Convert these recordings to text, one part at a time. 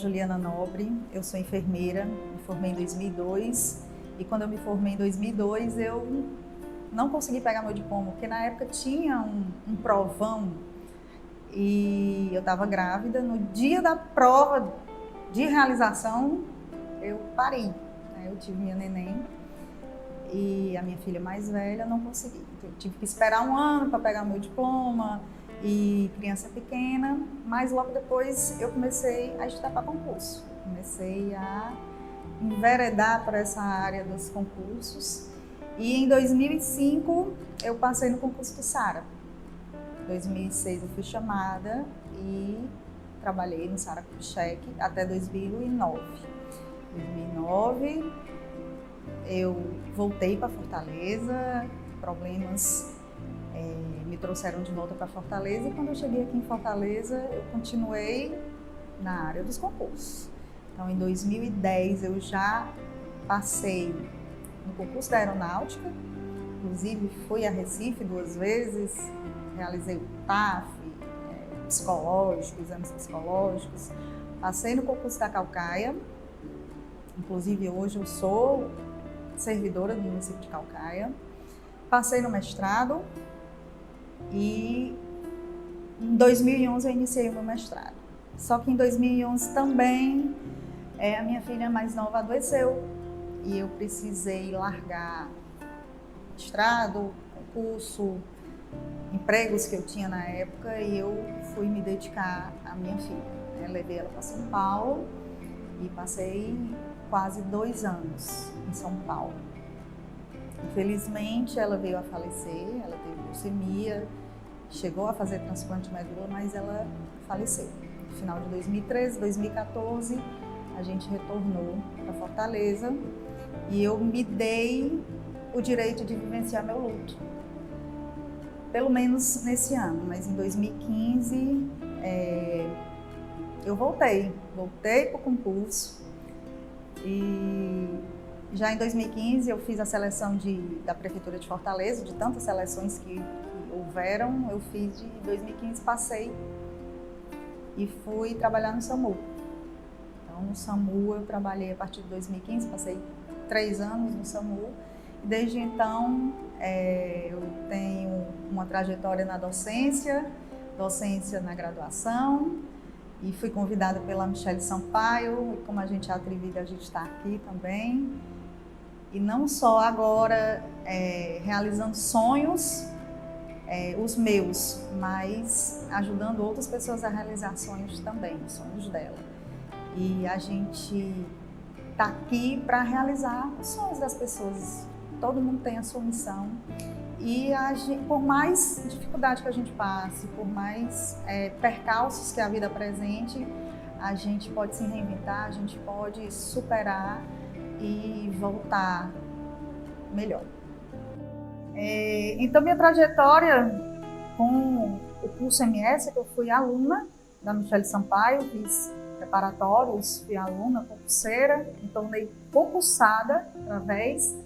Juliana Nobre, eu sou enfermeira, me formei em 2002 e quando eu me formei em 2002 eu não consegui pegar meu diploma, porque na época tinha um provão e eu estava grávida. No dia da prova de realização eu parei, né? Eu tive minha neném e a minha filha mais velha não consegui. Então, eu tive que esperar um ano para pegar meu diploma e criança pequena, mas logo depois eu comecei a estudar para concurso. Comecei a enveredar para essa área dos concursos e em 2005 eu passei no concurso do SARA. Em 2006 eu fui chamada e trabalhei no SARA Kubitschek até 2009. Em 2009 eu voltei para Fortaleza, problemas me trouxeram de volta para Fortaleza e quando eu cheguei aqui em Fortaleza eu continuei na área dos concursos. Então em 2010 eu já passei no concurso da aeronáutica, inclusive fui a Recife 2 vezes, realizei o TAF, psicológico, exames psicológicos, passei no concurso da Caucaia, inclusive hoje eu sou servidora do município de Caucaia, passei no mestrado e em 2011 eu iniciei o meu mestrado. Só que em 2011 também a minha filha mais nova adoeceu e eu precisei largar mestrado, concurso, empregos que eu tinha na época e eu fui me dedicar à minha filha. Levei ela para São Paulo e passei quase 2 anos em São Paulo. Infelizmente, ela veio a falecer, ela teve leucemia, chegou a fazer transplante de medula, mas ela faleceu. No final de 2013, 2014, a gente retornou para Fortaleza e eu me dei o direito de vivenciar meu luto. Pelo menos nesse ano, mas em 2015 eu voltei para o concurso e já em 2015 eu fiz a seleção da Prefeitura de Fortaleza, de tantas seleções que houveram, eu fiz de 2015, passei e fui trabalhar no SAMU. Então no SAMU eu trabalhei a partir de 2015, passei 3 anos no SAMU e desde então eu tenho uma trajetória na docência na graduação e fui convidada pela Michele Sampaio e como a gente é atrevida, a gente está aqui também. E não só agora realizando sonhos, os meus, mas ajudando outras pessoas a realizar sonhos também, sonhos dela. E a gente está aqui para realizar os sonhos das pessoas. Todo mundo tem a sua missão. E por mais dificuldade que a gente passe, por mais percalços que a vida apresente, a gente pode se reinventar, a gente pode superar e voltar melhor. Então, minha trajetória com o curso MS, que eu fui aluna da Michele Sampaio, fiz preparatórios, fui aluna, concurseira, me tornei concursada através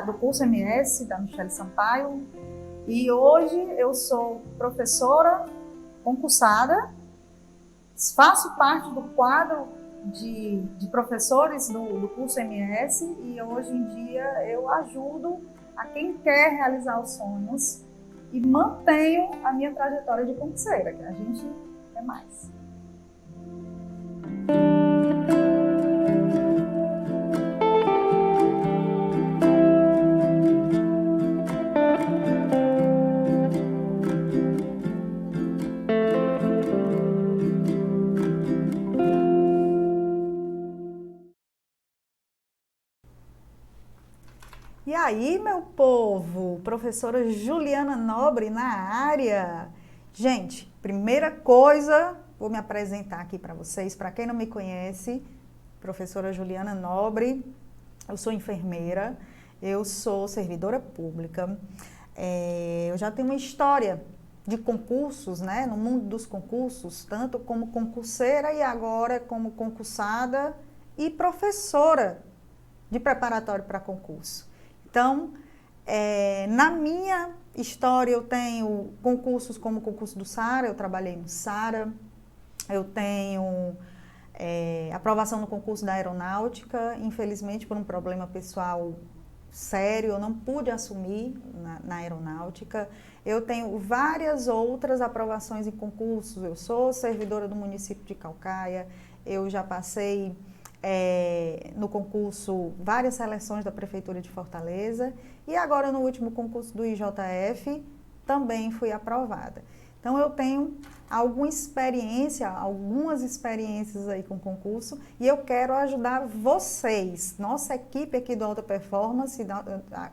do curso MS da Michele Sampaio e hoje eu sou professora concursada, faço parte do quadro de professores do curso MS e hoje em dia eu ajudo a quem quer realizar os sonhos e mantenho a minha trajetória de concurseira, que a gente quer mais. E aí, meu povo, professora Juliana Nobre na área. Gente, primeira coisa, vou me apresentar aqui para vocês. Para quem não me conhece, professora Juliana Nobre, eu sou enfermeira, eu sou servidora pública. Eu já tenho uma história de concursos, né, no mundo dos concursos, tanto como concurseira e agora como concursada e professora de preparatório para concurso. Então, na minha história eu tenho concursos como o concurso do SARA, eu trabalhei no SARA, eu tenho aprovação no concurso da aeronáutica, infelizmente por um problema pessoal sério, eu não pude assumir na aeronáutica. Eu tenho várias outras aprovações em concursos, eu sou servidora do município de Caucaia, eu já passei no concurso várias seleções da Prefeitura de Fortaleza e agora no último concurso do IJF também fui aprovada. Então eu tenho algumas experiências aí com concurso e eu quero ajudar vocês, nossa equipe aqui do Alta Performance,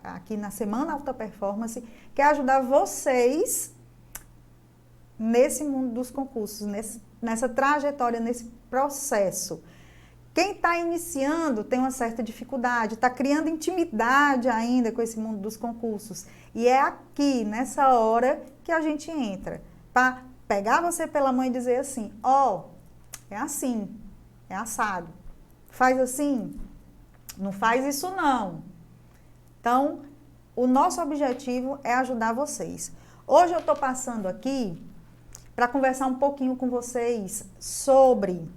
aqui na Semana Alta Performance, quer ajudar vocês nesse mundo dos concursos, nessa trajetória, nesse processo. Quem está iniciando tem uma certa dificuldade, está criando intimidade ainda com esse mundo dos concursos. E é aqui, nessa hora, que a gente entra, para pegar você pela mão e dizer assim, é assim, é assado. Faz assim, não faz isso não. Então, o nosso objetivo é ajudar vocês. Hoje eu estou passando aqui para conversar um pouquinho com vocês sobre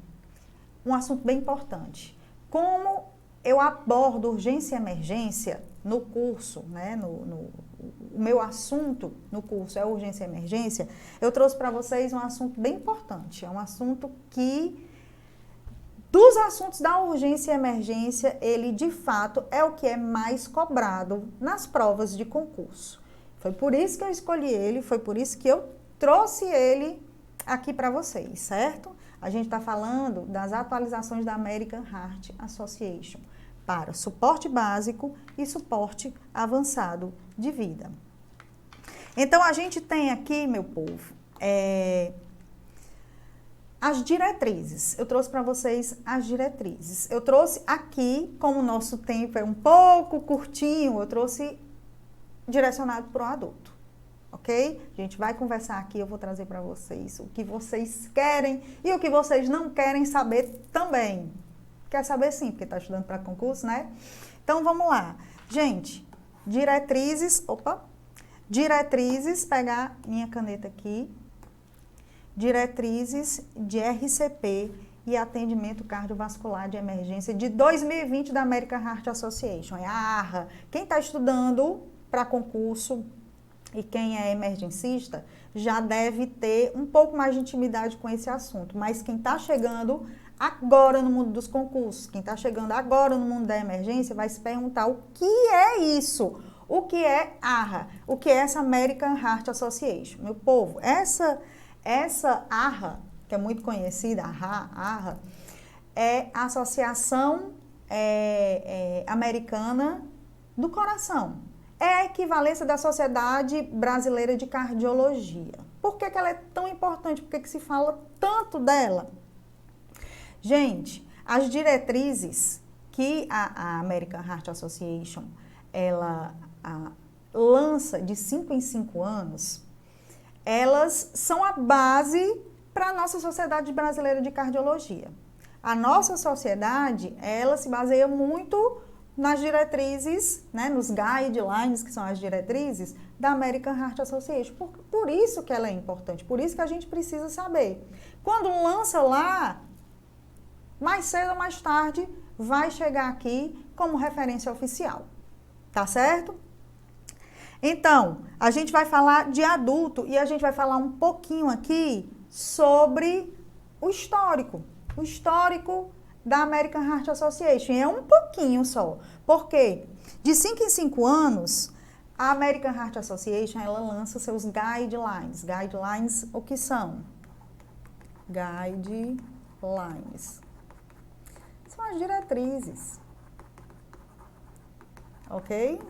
um assunto bem importante. Como eu abordo urgência e emergência no curso, né? O meu assunto no curso é urgência e emergência, eu trouxe para vocês um assunto bem importante. É um assunto que, dos assuntos da urgência e emergência, ele de fato é o que é mais cobrado nas provas de concurso. Foi por isso que eu escolhi ele, foi por isso que eu trouxe ele aqui para vocês, certo? A gente está falando das atualizações da American Heart Association para suporte básico e suporte avançado de vida. Então, a gente tem aqui, meu povo, as diretrizes. Eu trouxe para vocês as diretrizes. Eu trouxe aqui, como o nosso tempo é um pouco curtinho, eu trouxe direcionado para o adulto. Ok? A gente vai conversar aqui, eu vou trazer para vocês o que vocês querem e o que vocês não querem saber também. Quer saber sim, porque está estudando para concurso, né? Então, vamos lá. Gente, diretrizes, pegar minha caneta aqui, diretrizes de RCP e atendimento cardiovascular de emergência de 2020 da American Heart Association, é a AHA. Quem está estudando para concurso e quem é emergencista já deve ter um pouco mais de intimidade com esse assunto, mas quem está chegando agora no mundo dos concursos, quem está chegando agora no mundo da emergência vai se perguntar o que é isso, o que é AHA, o que é essa American Heart Association. Meu povo, essa AHA, que é muito conhecida, AHA, é a Associação Americana do Coração. É a equivalência da Sociedade Brasileira de Cardiologia. Por que ela é tão importante? Por que se fala tanto dela? Gente, as diretrizes que a American Heart Association ela lança de 5 em 5 anos, elas são a base para a nossa Sociedade Brasileira de Cardiologia. A nossa sociedade, ela se baseia muito nas diretrizes, né, nos guidelines, que são as diretrizes da American Heart Association. Por isso que ela é importante, por isso que a gente precisa saber. Quando lança lá, mais cedo ou mais tarde, vai chegar aqui como referência oficial. Tá certo? Então, a gente vai falar de adulto e a gente vai falar um pouquinho aqui sobre o histórico da American Heart Association. É um pouquinho só. Por quê? De 5 em 5 anos, a American Heart Association, ela lança seus guidelines. Guidelines, o que são? Guidelines. São as diretrizes. Ok?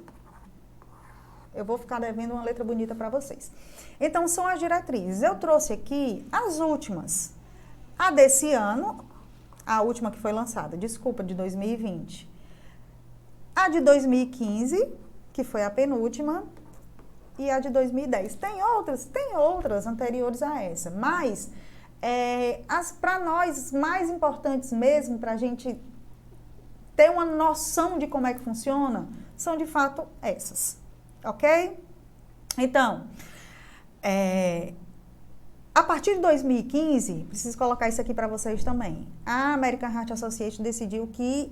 Eu vou ficar devendo uma letra bonita para vocês. Então, são as diretrizes. Eu trouxe aqui as últimas. A desse ano, a última que foi lançada, desculpa, de 2020. A de 2015, que foi a penúltima, e a de 2010. Tem outras anteriores a essa, mas as para nós mais importantes mesmo, para a gente ter uma noção de como é que funciona, são de fato essas, ok? Então, A partir de 2015, preciso colocar isso aqui para vocês também, a American Heart Association decidiu que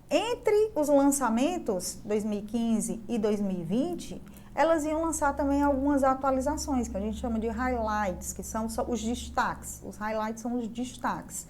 entre os lançamentos 2015 e 2020, elas iam lançar também algumas atualizações, que a gente chama de highlights, que são os destaques. Os highlights são os destaques.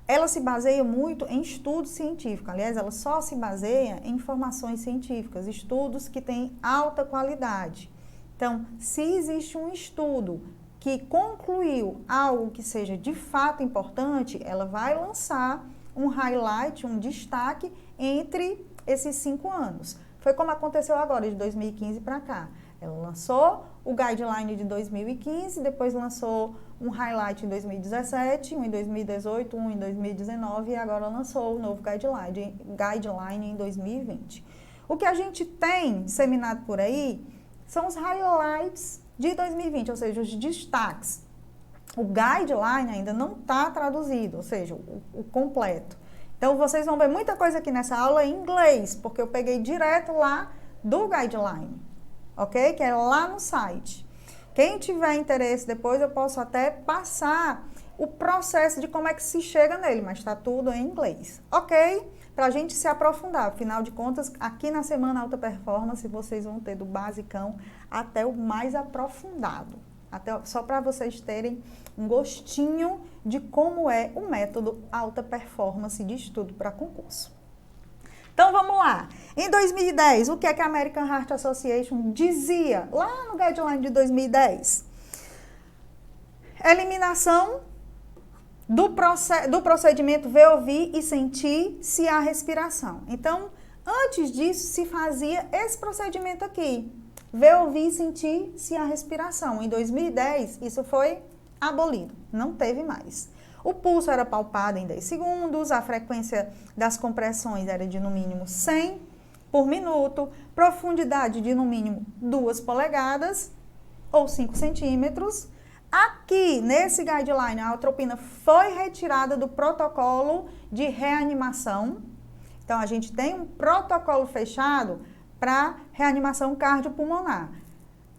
Ela se baseia muito em estudos científicos. Aliás, ela só se baseia em informações científicas, estudos que têm alta qualidade. Então, se existe um estudo que concluiu algo que seja de fato importante, ela vai lançar um highlight, um destaque entre esses 5 anos. Foi como aconteceu agora, de 2015 para cá. Ela lançou o guideline de 2015, depois lançou um highlight em 2017, um em 2018, um em 2019 e agora lançou o novo guideline em 2020. O que a gente tem disseminado por aí são os highlights de 2020, ou seja, os destaques. O guideline ainda não está traduzido, ou seja, o completo. Então, vocês vão ver muita coisa aqui nessa aula em inglês, porque eu peguei direto lá do guideline, ok? Que é lá no site. Quem tiver interesse depois, eu posso até passar o processo de como é que se chega nele, mas está tudo em inglês, ok? Para a gente se aprofundar. Afinal de contas, aqui na Semana Alta Performance, vocês vão ter do basicão até o mais aprofundado. Só para vocês terem um gostinho de como é o método Alta Performance de estudo para concurso. Então, vamos lá. Em 2010, o que é que a American Heart Association dizia lá no guideline de 2010? Eliminação do procedimento ver, ouvir e sentir se há respiração. Então, antes disso, se fazia esse procedimento aqui. Ver, ouvir e sentir se há respiração. Em 2010, isso foi abolido. Não teve mais. O pulso era palpado em 10 segundos, a frequência das compressões era de no mínimo 100 por minuto, profundidade de no mínimo 2 polegadas ou 5 centímetros. Aqui, nesse guideline, a atropina foi retirada do protocolo de reanimação. Então, a gente tem um protocolo fechado para reanimação cardiopulmonar.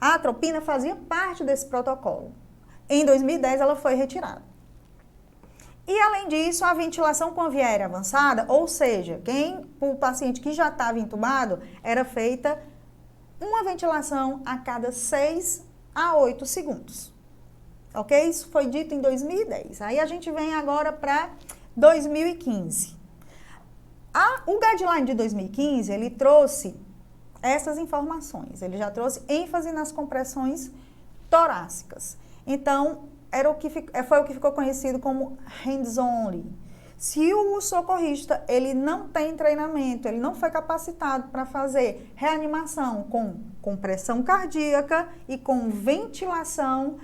A atropina fazia parte desse protocolo. Em 2010, ela foi retirada. E, além disso, a ventilação com via aérea avançada, ou seja, o paciente que já estava entubado, era feita uma ventilação a cada 6 a 8 segundos. Ok? Isso foi dito em 2010. Aí a gente vem agora para 2015. O guideline de 2015, ele trouxe essas informações. Ele já trouxe ênfase nas compressões torácicas. Então, foi o que ficou conhecido como hands-only. Se o socorrista ele não tem treinamento, ele não foi capacitado para fazer reanimação com compressão cardíaca e com ventilação,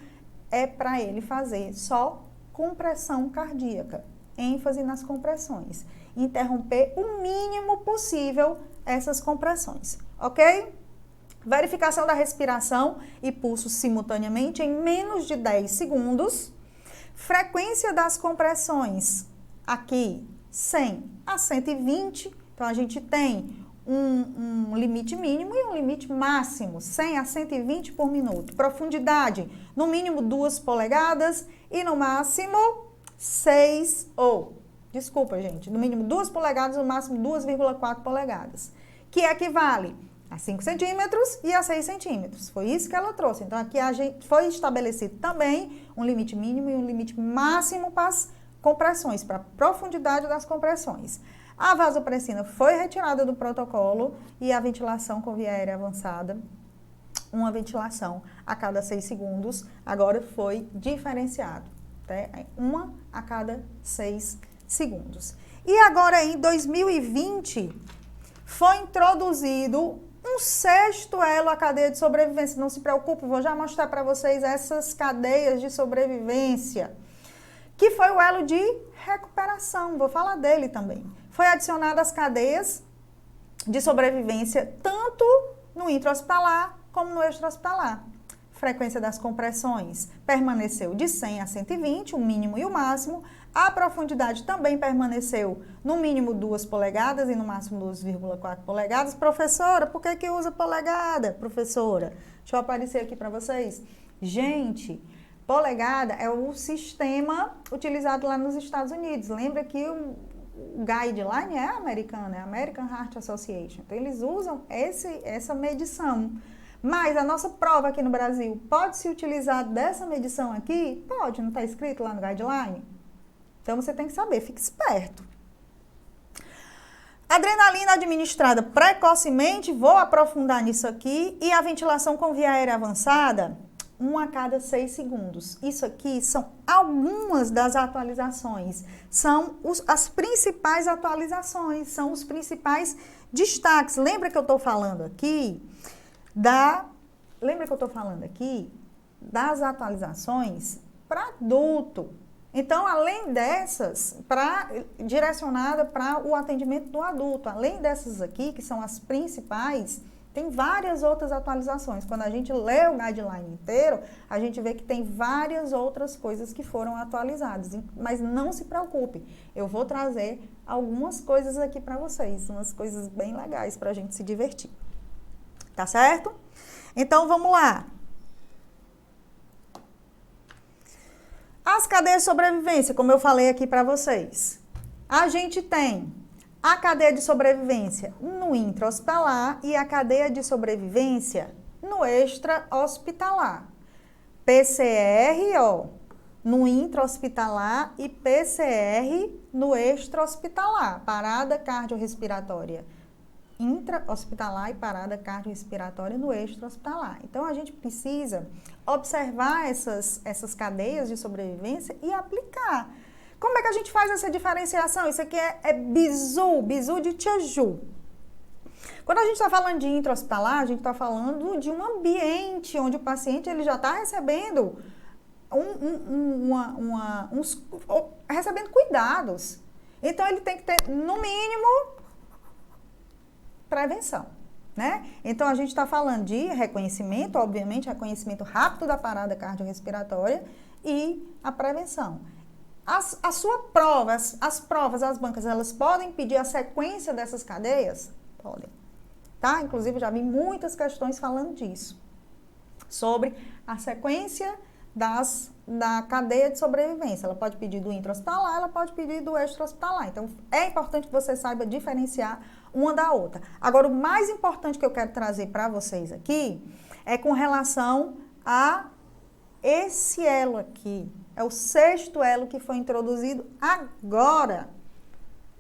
é para ele fazer só compressão cardíaca. ênfase nas compressões. Interromper o mínimo possível essas compressões, ok? Verificação da respiração e pulso simultaneamente em menos de 10 segundos. Frequência das compressões, aqui 100 a 120. Então, a gente tem um limite mínimo e um limite máximo, 100 a 120 por minuto. Profundidade, no mínimo 2 polegadas e no máximo 6, no mínimo 2 polegadas, no máximo 2,4 polegadas, que equivale a 5 centímetros e a 6 centímetros. Foi isso que ela trouxe. Então, aqui a gente foi estabelecido também um limite mínimo e um limite máximo para as compressões, para a profundidade das compressões. A vasopressina foi retirada do protocolo e a ventilação com via aérea avançada, uma ventilação a cada 6 segundos, agora foi diferenciado, tá? Uma a cada 6 segundos. E agora, em 2020, foi introduzido um sexto elo à cadeia de sobrevivência. Não se preocupe, vou já mostrar para vocês essas cadeias de sobrevivência, que foi o elo de recuperação. Vou falar dele também. Foi adicionado as cadeias de sobrevivência tanto no intra-hospitalar como no extra-hospitalar. Frequência das compressões permaneceu de 100 a 120, o mínimo e o máximo. A profundidade também permaneceu no mínimo 2 polegadas e no máximo 2,4 polegadas. Professora, por que usa polegada? Professora, deixa eu aparecer aqui para vocês. Gente, Polegada é o sistema utilizado lá nos Estados Unidos. Lembra que o guideline é americano, é American Heart Association. Então, eles usam essa medição. Mas a nossa prova aqui no Brasil, pode se utilizar dessa medição aqui? Pode, não está escrito lá no guideline? Então, você tem que saber, fique esperto. Adrenalina administrada precocemente, vou aprofundar nisso aqui. E a ventilação com via aérea avançada, 1 a cada 6 segundos. Isso aqui são algumas das atualizações. São as principais atualizações, são os principais destaques. Lembra que eu estou falando aqui das atualizações para adulto. Então, além dessas, direcionada para o atendimento do adulto, além dessas aqui, que são as principais, tem várias outras atualizações. Quando a gente lê o guideline inteiro, a gente vê que tem várias outras coisas que foram atualizadas. Mas não se preocupe, eu vou trazer algumas coisas aqui para vocês, umas coisas bem legais para a gente se divertir. Tá certo? Então, vamos lá. As cadeias de sobrevivência, como eu falei aqui para vocês. A gente tem a cadeia de sobrevivência no intra-hospitalar e a cadeia de sobrevivência no extra-hospitalar. PCR, ó, no intra-hospitalar e PCR no extra-hospitalar. Parada cardiorrespiratória intra-hospitalar e parada cardiorrespiratória no extra-hospitalar. Então, a gente precisa observar essas cadeias de sobrevivência e aplicar. Como é que a gente faz essa diferenciação? Isso aqui é bizu de Tiaju. Quando a gente está falando de intra-hospitalar, a gente está falando de um ambiente onde o paciente ele já está recebendo recebendo cuidados. Então, ele tem que ter, no mínimo, prevenção, né? Então, a gente está falando de reconhecimento, obviamente, reconhecimento rápido da parada cardiorrespiratória e a prevenção. A sua prova, as provas, as bancas, elas podem pedir a sequência dessas cadeias? Podem, tá? Inclusive, já vi muitas questões falando disso, sobre a sequência da cadeia de sobrevivência. Ela pode pedir do intra-hospitalar, ela pode pedir do extra-hospitalar. Então, é importante que você saiba diferenciar uma da outra. Agora, o mais importante que eu quero trazer para vocês aqui é com relação a esse elo aqui. É o 6º elo que foi introduzido agora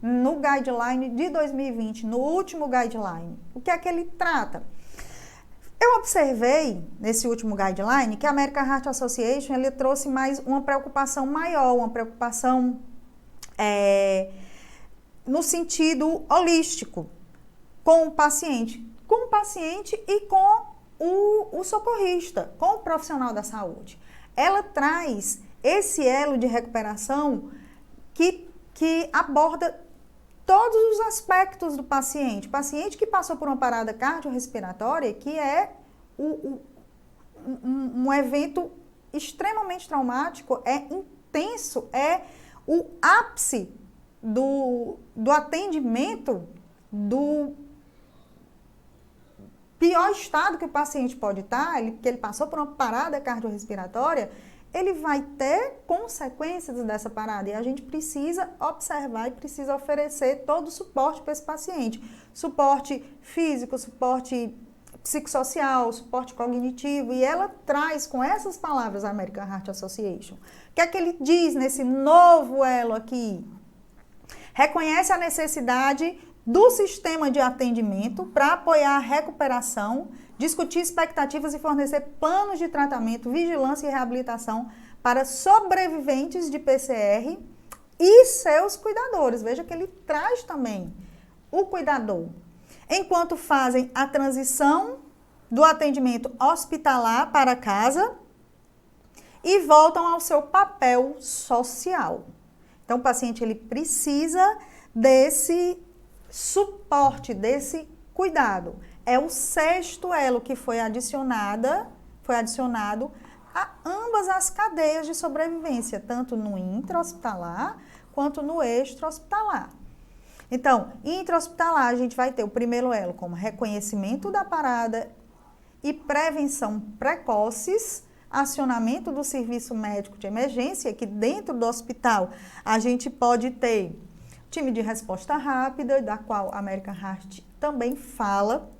no guideline de 2020, no último guideline. O que é que ele trata? Eu observei, nesse último guideline, que a American Heart Association ele trouxe mais uma preocupação maior, uma preocupação no sentido holístico com o paciente e com o socorrista, com o profissional da saúde. Ela traz esse elo de recuperação que aborda todos os aspectos do paciente. O paciente que passou por uma parada cardiorrespiratória, que é um evento extremamente traumático, é intenso, é o ápice do atendimento do pior estado que o paciente pode estar, que ele passou por uma parada cardiorrespiratória, ele vai ter consequências dessa parada e a gente precisa observar e precisa oferecer todo o suporte para esse paciente. Suporte físico, suporte psicossocial, suporte cognitivo, e ela traz com essas palavras a American Heart Association. O que é que ele diz nesse novo elo aqui? Reconhece a necessidade do sistema de atendimento para apoiar a recuperação, discutir expectativas e fornecer planos de tratamento, vigilância e reabilitação para sobreviventes de PCR e seus cuidadores. Veja que ele traz também o cuidador. Enquanto fazem a transição do atendimento hospitalar para casa e voltam ao seu papel social. Então, o paciente ele precisa desse suporte, desse cuidado. É o 6º elo que foi adicionado a ambas as cadeias de sobrevivência, tanto no intra-hospitalar quanto no extra-hospitalar. Então, intra-hospitalar, a gente vai ter o primeiro elo como reconhecimento da parada e prevenção precoces acionamento do serviço médico de emergência, que dentro do hospital a gente pode ter time de resposta rápida, da qual a American Heart também fala.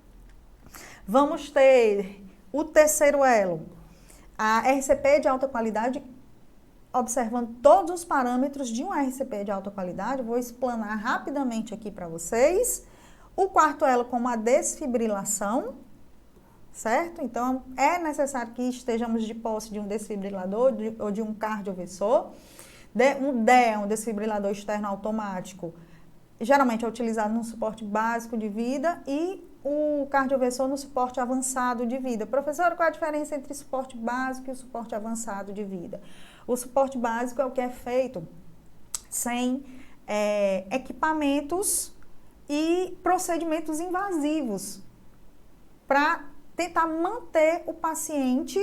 Vamos ter o terceiro elo, a RCP de alta qualidade, observando todos os parâmetros de um RCP de alta qualidade. Vou explanar rapidamente aqui para vocês. O quarto elo como a desfibrilação, certo? Então, é necessário que estejamos de posse de um desfibrilador ou de um cardioversor. Um DE, um desfibrilador externo automático, geralmente é utilizado no suporte básico de vida e o cardioversor no suporte avançado de vida. Professora, qual é a diferença entre suporte básico e o suporte avançado de vida? O suporte básico é o que é feito sem equipamentos e procedimentos invasivos para tentar manter o paciente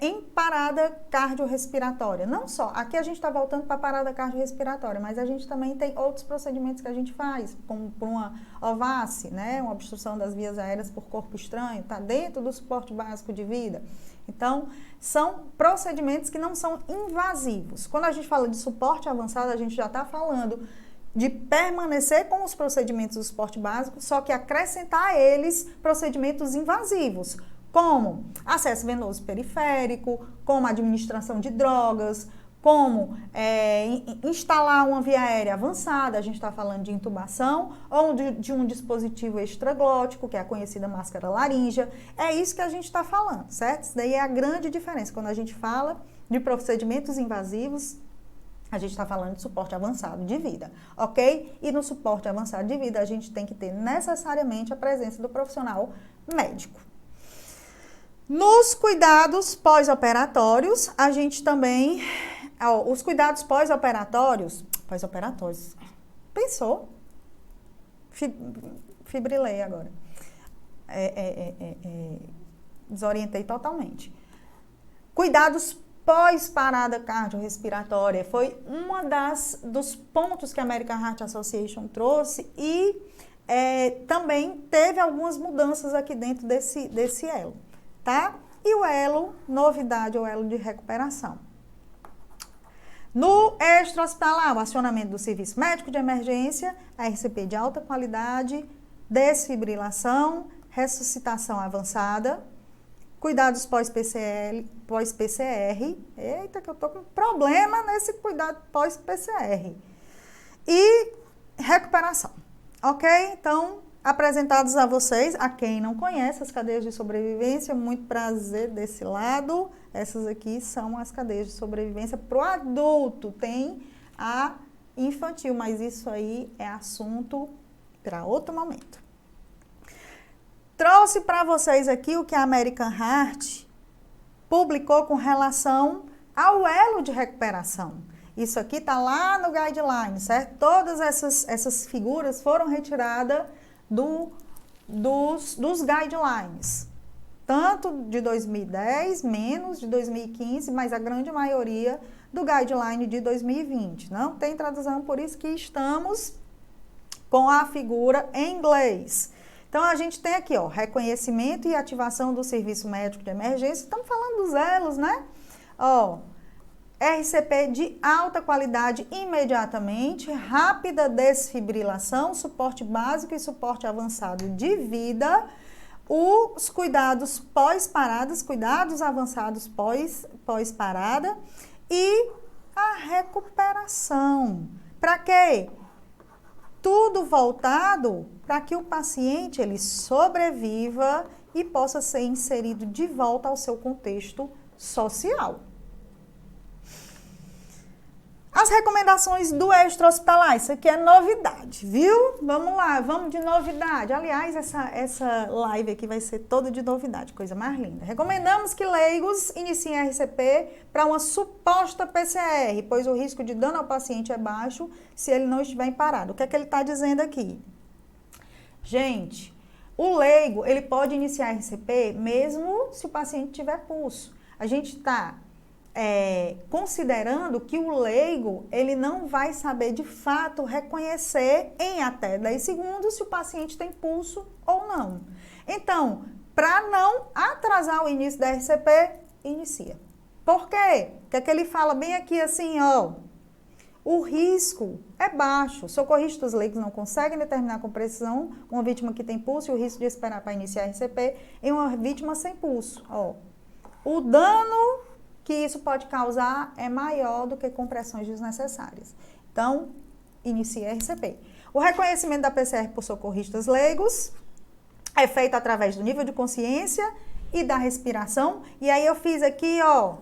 em parada cardiorrespiratória. Não só, aqui a gente está voltando para a parada cardiorrespiratória, mas a gente também tem outros procedimentos que a gente faz, como por uma OVAC, né, uma obstrução das vias aéreas por corpo estranho, está dentro do suporte básico de vida. Então, são procedimentos que não são invasivos. Quando a gente fala de suporte avançado, a gente já está falando de permanecer com os procedimentos do suporte básico, só que acrescentar a eles procedimentos invasivos, como acesso venoso periférico, como administração de drogas, como instalar uma via aérea avançada, a gente está falando de intubação, ou de um dispositivo extraglótico, que é a conhecida máscara laríngea. É isso que a gente está falando, certo? Isso daí é a grande diferença. Quando a gente fala de procedimentos invasivos, a gente está falando de suporte avançado de vida, ok? E no suporte avançado de vida, a gente tem que ter necessariamente a presença do profissional médico. Nos cuidados pós-operatórios, a gente também... os cuidados pós-operatórios... Pensou? Fibrilei agora. Desorientei totalmente. Cuidados pós-parada cardiorrespiratória foi uma dos pontos que a American Heart Association trouxe e também teve algumas mudanças aqui dentro desse elo. Tá? E o elo, novidade, o elo de recuperação. No extra-hospitalar, o acionamento do serviço médico de emergência, a RCP de alta qualidade, desfibrilação, ressuscitação avançada, cuidados pós-PCR, eita que eu tô com problema nesse cuidado pós-PCR, e recuperação, ok? Então, apresentados a vocês, a quem não conhece as cadeias de sobrevivência, muito prazer desse lado. Essas aqui são as cadeias de sobrevivência para o adulto, tem a infantil, mas isso aí é assunto para outro momento. Trouxe para vocês aqui o que a American Heart publicou com relação ao elo de recuperação. Isso aqui está lá no guideline, certo? Todas essas figuras foram retiradas dos guidelines, tanto de 2010, menos de 2015, mas a grande maioria do guideline de 2020. Não tem tradução, por isso que estamos com a figura em inglês. Então, a gente tem aqui, ó, reconhecimento e ativação do serviço médico de emergência. Estamos falando dos elos, né? Ó, RCP de alta qualidade imediatamente, rápida desfibrilação, suporte básico e suporte avançado de vida, os cuidados pós-paradas, cuidados avançados pós-parada e a recuperação. Para quê? Tudo voltado para que o paciente ele sobreviva e possa ser inserido de volta ao seu contexto social. As recomendações do extra-hospitalar, isso aqui é novidade, viu? Vamos lá, vamos de novidade. Aliás, essa live aqui vai ser toda de novidade, coisa mais linda. Recomendamos que leigos iniciem a RCP para uma suposta PCR, pois o risco de dano ao paciente é baixo se ele não estiver em parada. O que é que ele está dizendo aqui? Gente, o leigo, ele pode iniciar a RCP mesmo se o paciente tiver pulso. A gente está... considerando que o leigo, ele não vai saber de fato reconhecer em até 10 segundos se o paciente tem pulso ou não. Então, para não atrasar o início da RCP, inicia. Por quê? Porque ele fala bem aqui assim, ó, o risco é baixo. Socorristas leigos não conseguem determinar com precisão uma vítima que tem pulso e o risco de esperar para iniciar RCP em uma vítima sem pulso. Ó, o dano que isso pode causar é maior do que compressões desnecessárias. Então, inicia RCP. O reconhecimento da PCR por socorristas leigos é feito através do nível de consciência e da respiração. E aí eu fiz aqui, ó,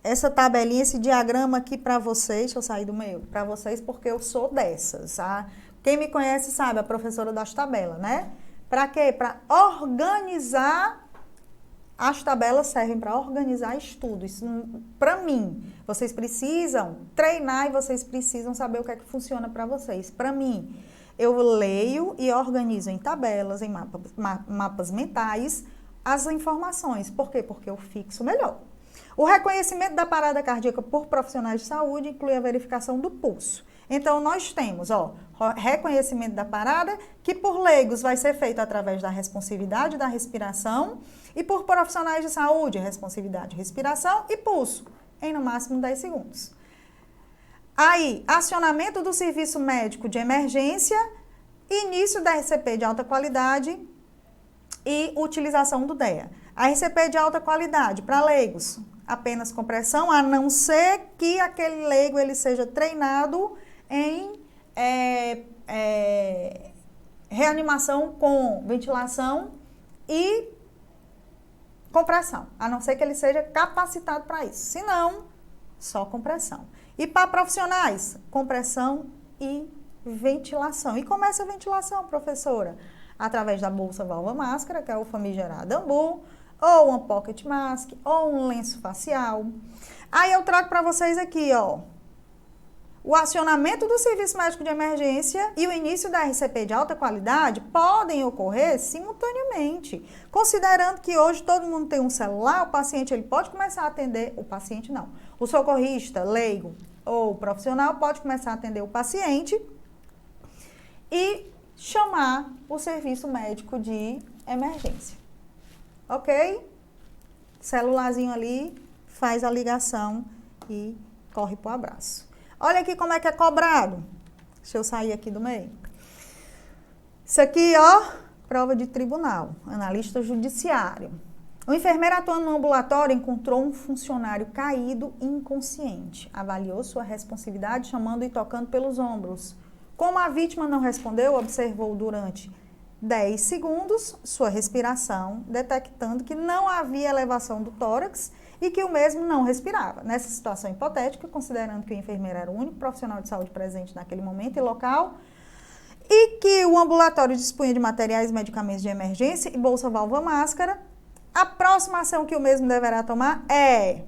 essa tabelinha, esse diagrama aqui para vocês. Deixa eu sair do meio. Para vocês, porque eu sou dessas. Tá? Quem me conhece sabe, a professora das tabelas, né? Para quê? Para organizar. As tabelas servem para organizar estudo. Isso, para mim, vocês precisam treinar e vocês precisam saber o que é que funciona para vocês. Para mim, eu leio e organizo em tabelas, em mapas mentais, as informações. Por quê? Porque eu fixo melhor. O reconhecimento da parada cardíaca por profissionais de saúde inclui a verificação do pulso. Então, nós temos, ó, reconhecimento da parada, que por leigos vai ser feito através da responsividade da respiração, e por profissionais de saúde, responsividade, respiração e pulso, em no máximo 10 segundos. Aí, acionamento do serviço médico de emergência, início da RCP de alta qualidade e utilização do DEA. A RCP de alta qualidade para leigos, apenas compressão, a não ser que aquele leigo ele seja treinado em reanimação com ventilação e compressão, a não ser que ele seja capacitado para isso. Se não, só compressão. E para profissionais, compressão e ventilação. E como é essa ventilação, professora? Através da bolsa válvula máscara, que é o famigerado AMBU, ou uma pocket mask, ou um lenço facial. Aí eu trago para vocês aqui, ó, o acionamento do serviço médico de emergência e o início da RCP de alta qualidade podem ocorrer simultaneamente. Considerando que hoje todo mundo tem um celular, o paciente ele pode começar a atender, o paciente não, o socorrista, leigo ou profissional pode começar a atender o paciente e chamar o serviço médico de emergência. Ok? Celularzinho ali, faz a ligação e corre pro abraço. Olha aqui como é que é cobrado. Deixa eu sair aqui do meio. Isso aqui, ó, prova de tribunal, analista judiciário. O enfermeiro atuando no ambulatório encontrou um funcionário caído e inconsciente. Avaliou sua responsividade chamando e tocando pelos ombros. Como a vítima não respondeu, observou durante 10 segundos sua respiração, detectando que não havia elevação do tórax e que o mesmo não respirava. Nessa situação hipotética, considerando que o enfermeiro era o único profissional de saúde presente naquele momento e local, e que o ambulatório dispunha de materiais e medicamentos de emergência e bolsa válvula máscara, a próxima ação que o mesmo deverá tomar é,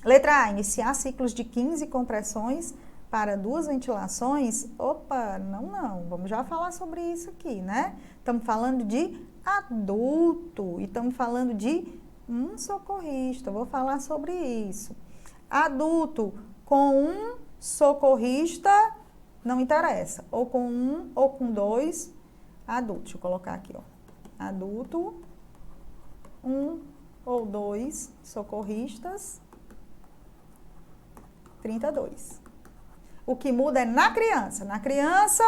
letra A, iniciar ciclos de 15 compressões para 2 ventilações. Opa, não, vamos já falar sobre isso aqui, né? Estamos falando de adulto e estamos falando de um socorrista, vou falar sobre isso. Adulto com um socorrista, não interessa, ou com 1 ou com 2 adultos. Deixa eu colocar aqui, ó. Adulto, 1 ou 2 socorristas, 32. O que muda é na criança. Na criança,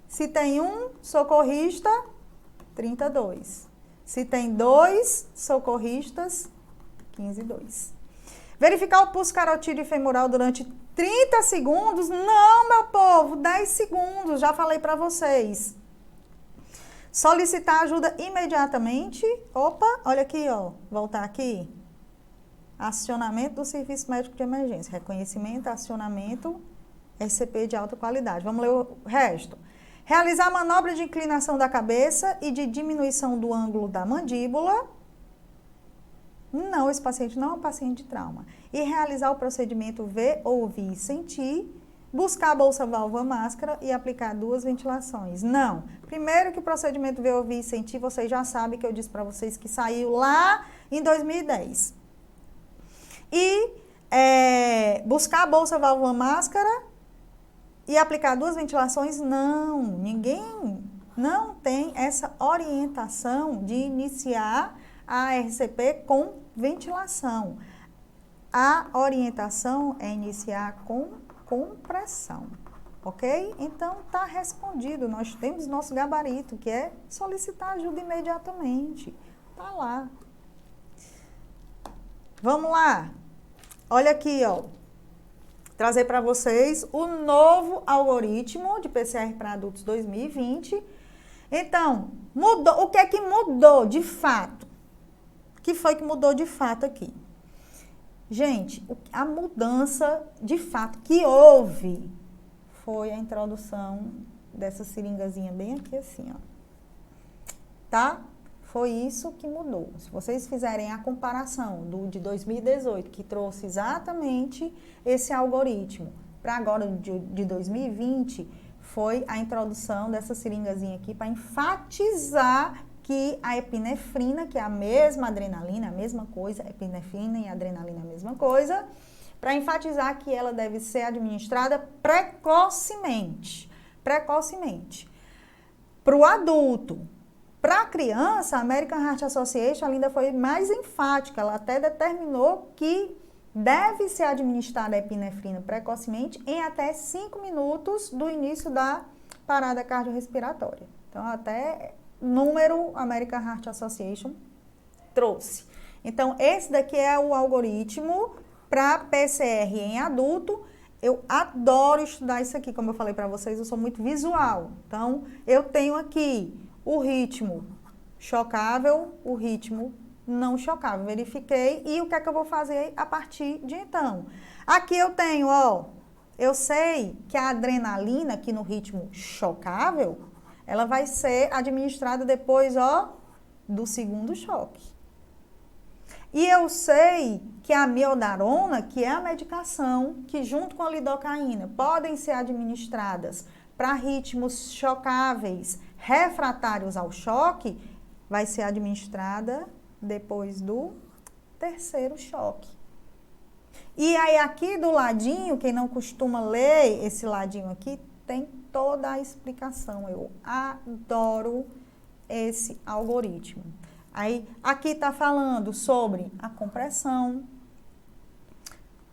se tem 1 socorrista, 32. Se tem 2 socorristas, 15,2. Verificar o pulso carotídeo e femoral durante 30 segundos? Não, meu povo, 10 segundos, já falei para vocês. Solicitar ajuda imediatamente. Opa, olha aqui, ó, voltar aqui. Acionamento do serviço médico de emergência. Reconhecimento, acionamento, RCP de alta qualidade. Vamos ler o resto. Realizar manobra de inclinação da cabeça e de diminuição do ângulo da mandíbula. Não, esse paciente não é um paciente de trauma. E realizar o procedimento ver, ouvir e sentir. Buscar a bolsa válvula máscara e aplicar 2 ventilações. Não. Primeiro que o procedimento ver, ouvir e sentir, vocês já sabem que eu disse para vocês que saiu lá em 2010. E buscar a bolsa válvula máscara e aplicar 2 ventilações, não. Ninguém não tem essa orientação de iniciar a RCP com ventilação. A orientação é iniciar com compressão, ok? Então, está respondido. Nós temos nosso gabarito, que é solicitar ajuda imediatamente. Está lá. Vamos lá. Olha aqui, ó. Trazer para vocês o novo algoritmo de PCR para adultos 2020. Então, mudou. O que é que mudou de fato? O que foi que mudou de fato aqui? Gente, a mudança de fato que houve foi a introdução dessa seringazinha bem aqui assim, ó. Tá? Foi isso que mudou. Se vocês fizerem a comparação do de 2018, que trouxe exatamente esse algoritmo, para agora de 2020, foi a introdução dessa seringazinha aqui para enfatizar que a epinefrina, que é a mesma adrenalina, a mesma coisa, epinefrina e adrenalina a mesma coisa, para enfatizar que ela deve ser administrada precocemente. Precocemente. Para o adulto. Para a criança, a American Heart Association ainda foi mais enfática, ela até determinou que deve ser administrada a epinefrina precocemente em até 5 minutos do início da parada cardiorrespiratória. Então, até número American Heart Association trouxe. Então, esse daqui é o algoritmo para PCR em adulto. Eu adoro estudar isso aqui, como eu falei para vocês, eu sou muito visual. Então, eu tenho aqui o ritmo chocável, o ritmo não chocável. Verifiquei e o que é que eu vou fazer a partir de então? Aqui eu tenho, ó, eu sei que a adrenalina aqui no ritmo chocável, ela vai ser administrada depois, ó, do segundo choque. E eu sei que a amiodarona, que é a medicação que junto com a lidocaína podem ser administradas para ritmos chocáveis, refratários ao choque, vai ser administrada depois do terceiro choque. E aí aqui do ladinho, quem não costuma ler esse ladinho aqui, tem toda a explicação. Eu adoro esse algoritmo. Aí aqui está falando sobre a compressão,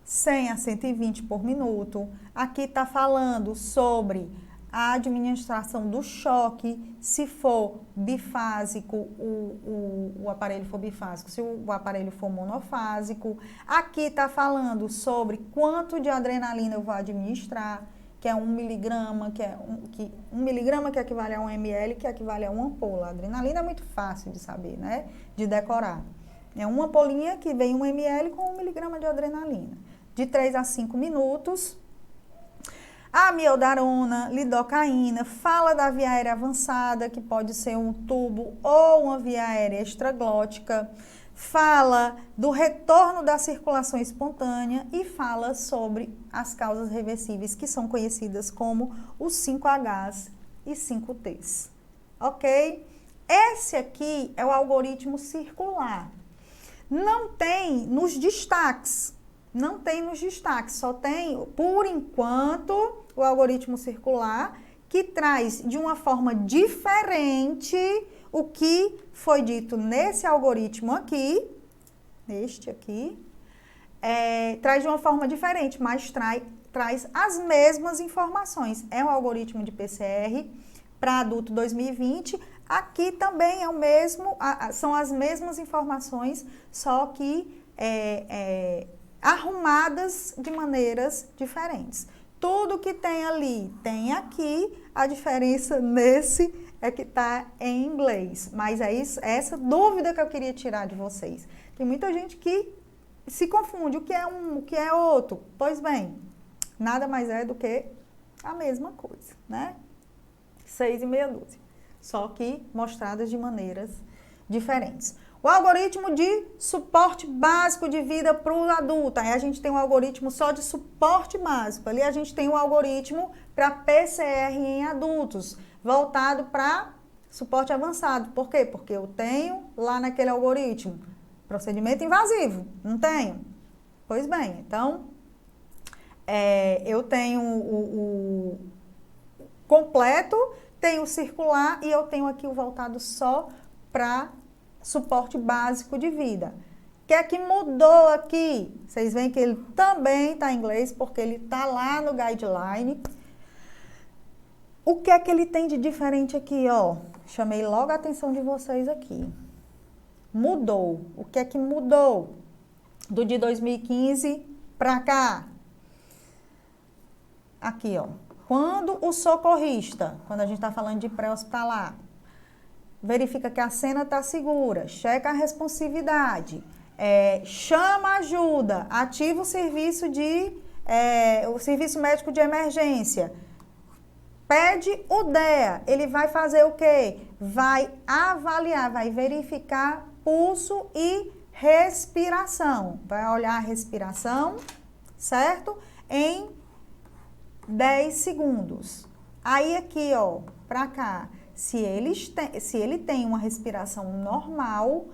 100 a 120 por minuto. Aqui está falando sobre a administração do choque, se for bifásico, o aparelho for bifásico, se o aparelho for monofásico. Aqui está falando sobre quanto de adrenalina eu vou administrar, que é 1 miligrama, que 1 miligrama que equivale a 1 ml, que equivale a uma ampola. A adrenalina é muito fácil de saber, né? De decorar. É uma ampolinha que vem 1 ml com 1 miligrama de adrenalina. De 3 a 5 minutos. A amiodarona, lidocaína, fala da via aérea avançada, que pode ser um tubo ou uma via aérea extraglótica, fala do retorno da circulação espontânea e fala sobre as causas reversíveis, que são conhecidas como os 5Hs e 5Ts. Ok? Esse aqui é o algoritmo circular. Não tem nos destaques. Não tem nos destaques, só tem, por enquanto, o algoritmo circular, que traz de uma forma diferente o que foi dito nesse algoritmo aqui, neste aqui, traz de uma forma diferente, mas traz as mesmas informações. É um algoritmo de PCR para adulto 2020, aqui também é o mesmo, são as mesmas informações, só que arrumadas de maneiras diferentes. Tudo que tem ali, tem aqui, a diferença nesse é que está em inglês. Mas é isso, essa dúvida que eu queria tirar de vocês. Tem muita gente que se confunde, o que é um, o que é outro. Pois bem, nada mais é do que a mesma coisa, né? 6 e meia dúzia, só que mostradas de maneiras diferentes. O algoritmo de suporte básico de vida para o adulto. Aí a gente tem um algoritmo só de suporte básico. Ali a gente tem um algoritmo para PCR em adultos, voltado para suporte avançado. Por quê? Porque eu tenho lá naquele algoritmo procedimento invasivo. Não tenho? Pois bem, então eu tenho o completo, tenho o circular e eu tenho aqui o voltado só para suporte básico de vida. O que é que mudou aqui? Vocês veem que ele também está em inglês, porque ele está lá no guideline. O que é que ele tem de diferente aqui, ó? Chamei logo a atenção de vocês aqui. Mudou. O que é que mudou do de 2015 para cá? Aqui, ó. Quando o socorrista, quando a gente está falando de pré-hospitalar, verifica que a cena está segura, checa a responsividade, chama ajuda, ativa o serviço o serviço médico de emergência, pede o DEA, ele vai fazer o quê? Vai avaliar, vai verificar pulso e respiração. Vai olhar a respiração, certo? Em 10 segundos. Aí aqui, ó, pra cá, se ele tem uma respiração normal,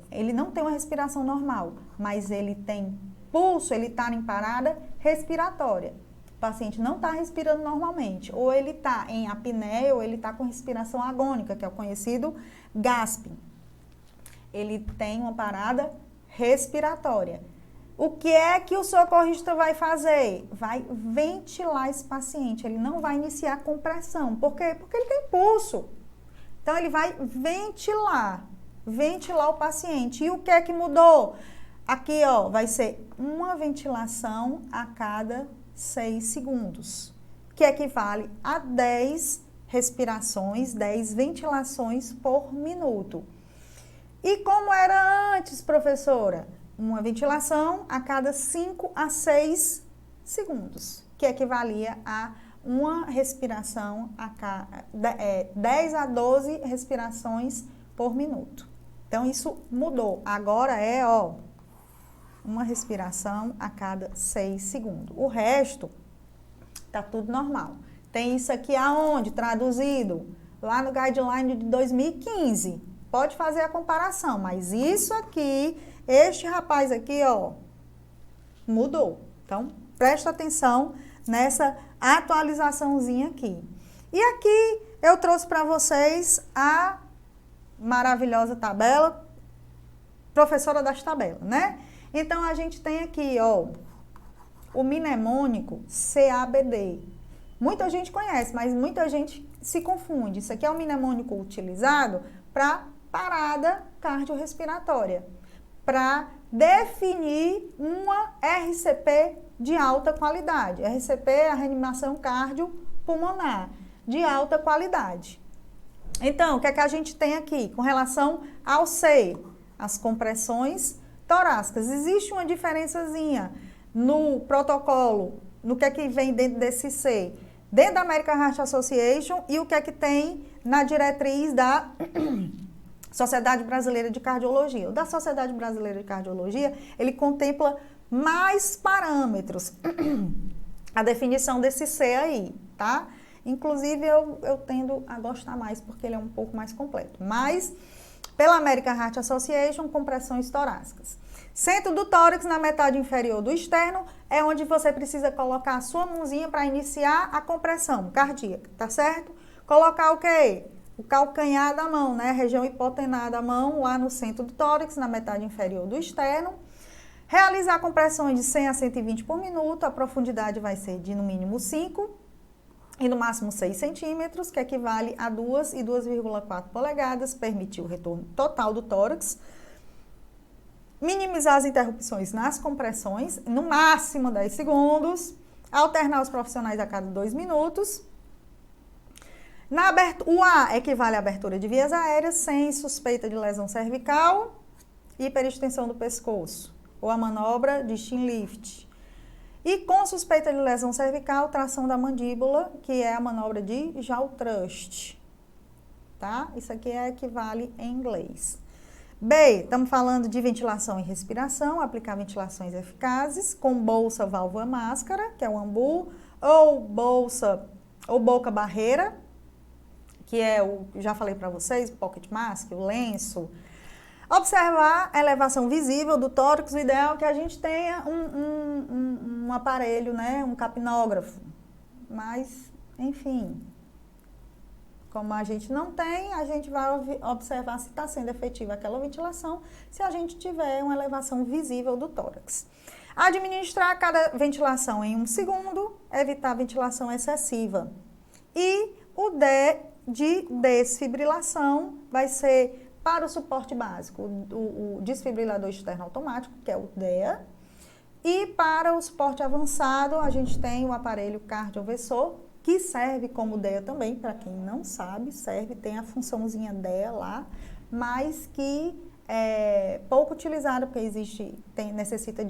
ele não tem uma respiração normal, mas ele tem pulso, ele está em parada respiratória. O paciente não está respirando normalmente, ou ele está em apneia, ou ele está com respiração agônica, que é o conhecido gasping. Ele tem uma parada respiratória. O que é que o socorrista vai fazer? Vai ventilar esse paciente, ele não vai iniciar compressão. Por quê? Porque ele tem pulso. Então, ele vai ventilar o paciente. E o que é que mudou? Aqui, ó, vai ser uma ventilação a cada 6 segundos, que equivale a 10 respirações, 10 ventilações por minuto. E como era antes, professora? Uma ventilação a cada 5 a 6 segundos, que equivalia a uma respiração, 10 a 12 respirações por minuto. Então, isso mudou. Agora uma respiração a cada 6 segundos. O resto tá tudo normal. Tem isso aqui aonde? Traduzido? Lá no guideline de 2015. Pode fazer a comparação, mas isso aqui, este rapaz aqui, ó, mudou. Então, presta atenção nessa atualizaçãozinha aqui. E aqui eu trouxe para vocês a maravilhosa tabela, professora das tabelas, né? Então, a gente tem aqui, ó, o mnemônico CABD. Muita gente conhece, mas muita gente se confunde. Isso aqui é um mnemônico utilizado para parada cardiorrespiratória, para definir uma RCP de alta qualidade. RCP é a reanimação cardiopulmonar, de alta qualidade. Então, o que é que a gente tem aqui com relação ao C? As compressões torácicas. Existe uma diferençazinha no protocolo, no que é que vem dentro desse C, dentro da American Heart Association, e o que é que tem na diretriz da Sociedade Brasileira de Cardiologia. O da Sociedade Brasileira de Cardiologia, ele contempla mais parâmetros. A definição desse C aí, tá? Inclusive, eu tendo a gostar mais, porque ele é um pouco mais completo. Mas, pela American Heart Association, compressões torácicas. Centro do tórax, na metade inferior do externo, é onde você precisa colocar a sua mãozinha para iniciar a compressão cardíaca, tá certo? Colocar o quê? O calcanhar da mão, né? Região hipotenar da mão, lá no centro do tórax, na metade inferior do externo. Realizar compressões de 100 a 120 por minuto, a profundidade vai ser de no mínimo 5 e no máximo 6 centímetros, que equivale a 2 e 2,4 polegadas, permitir o retorno total do tórax. Minimizar as interrupções nas compressões, no máximo 10 segundos. Alternar os profissionais a cada 2 minutos. O A equivale à abertura de vias aéreas sem suspeita de lesão cervical e hiperextensão do pescoço, ou a manobra de chin lift. E com suspeita de lesão cervical, tração da mandíbula, que é a manobra de jaw thrust, tá? Isso aqui equivale em inglês. B, estamos falando de ventilação e respiração, aplicar ventilações eficazes com bolsa, válvula, máscara, que é o AMBU, ou bolsa ou boca barreira, que é já falei para vocês, o pocket mask, o lenço. Observar a elevação visível do tórax, o ideal é que a gente tenha um aparelho, né, um capnógrafo. Mas, enfim, Como a gente não tem, a gente vai observar se está sendo efetiva aquela ventilação, se a gente tiver uma elevação visível do tórax. Administrar cada ventilação em 1 segundo, evitar ventilação excessiva. E o D de desfibrilação vai ser para o suporte básico, o desfibrilador externo automático, que é o DEA. E para o suporte avançado, a gente tem o aparelho cardioversor, que serve como DEA também, para quem não sabe, tem a funçãozinha DEA lá, mas que é pouco utilizado, porque necessita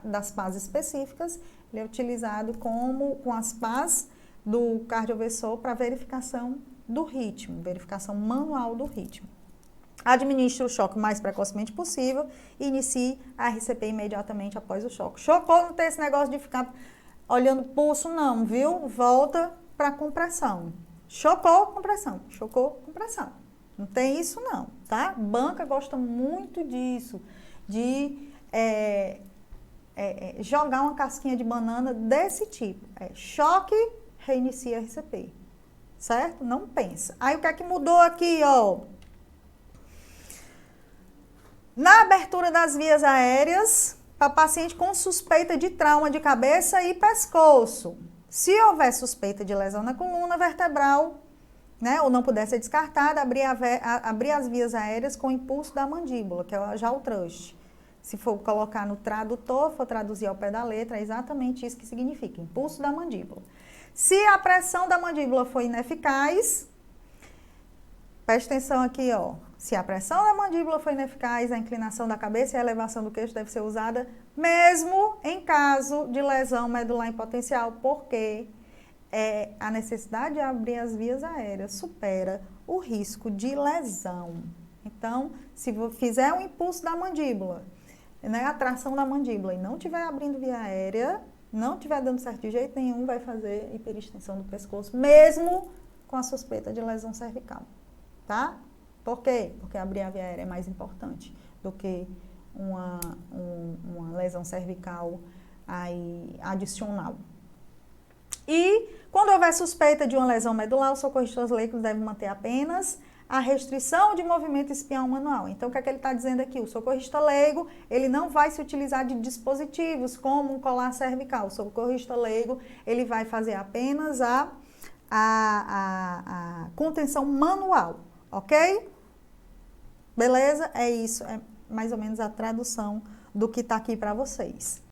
das pás específicas. Ele é utilizado com as pás do cardioversor para verificação do ritmo, verificação manual do ritmo. Administre o choque o mais precocemente possível e inicie a RCP imediatamente após o choque. Chocou, não tem esse negócio de ficar olhando pulso não, viu? Volta para compressão. Chocou, compressão. Chocou, compressão. Não tem isso não, tá? Banca gosta muito disso, de jogar uma casquinha de banana desse tipo. Choque, reinicia a RCP, certo? Não pensa. Aí o que é que mudou aqui, ó? Na abertura das vias aéreas, para paciente com suspeita de trauma de cabeça e pescoço. Se houver suspeita de lesão na coluna vertebral, né, ou não puder ser descartada, abrir as vias aéreas com o impulso da mandíbula, que é já o thrust. Se for colocar no tradutor, for traduzir ao pé da letra, é exatamente isso que significa, impulso da mandíbula. Se a pressão da mandíbula for ineficaz, preste atenção aqui, ó. Se a pressão da mandíbula for ineficaz, a inclinação da cabeça e a elevação do queixo deve ser usada mesmo em caso de lesão medular em potencial, porque a necessidade de abrir as vias aéreas supera o risco de lesão. Então, se fizer um impulso da mandíbula, né, a tração da mandíbula e não estiver abrindo via aérea, não estiver dando certo de jeito nenhum, vai fazer hiperextensão do pescoço, mesmo com a suspeita de lesão cervical, tá? Por quê? Porque abrir a via aérea é mais importante do que uma lesão cervical adicional. E quando houver suspeita de uma lesão medular, os socorristas leigos devem manter apenas a restrição de movimento espião manual. Então, o que é que ele está dizendo aqui? O socorrista leigo, ele não vai se utilizar de dispositivos como um colar cervical. O socorrista leigo, ele vai fazer apenas a contenção manual, ok? Beleza? É isso, é mais ou menos a tradução do que está aqui para vocês.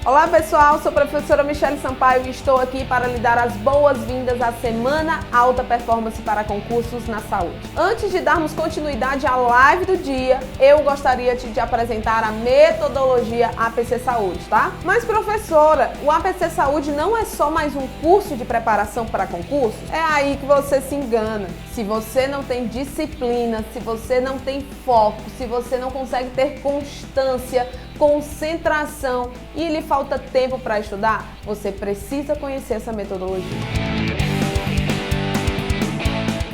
Olá pessoal, sou a professora Michele Sampaio e estou aqui para lhe dar as boas-vindas à Semana Alta Performance para Concursos na Saúde. Antes de darmos continuidade à live do dia, eu gostaria de apresentar a metodologia APC Saúde, tá? Mas professora, o APC Saúde não é só mais um curso de preparação para concursos? É aí que você se engana. Se você não tem disciplina, se você não tem foco, se você não consegue ter constância, concentração e lhe falta tempo para estudar, você precisa conhecer essa metodologia.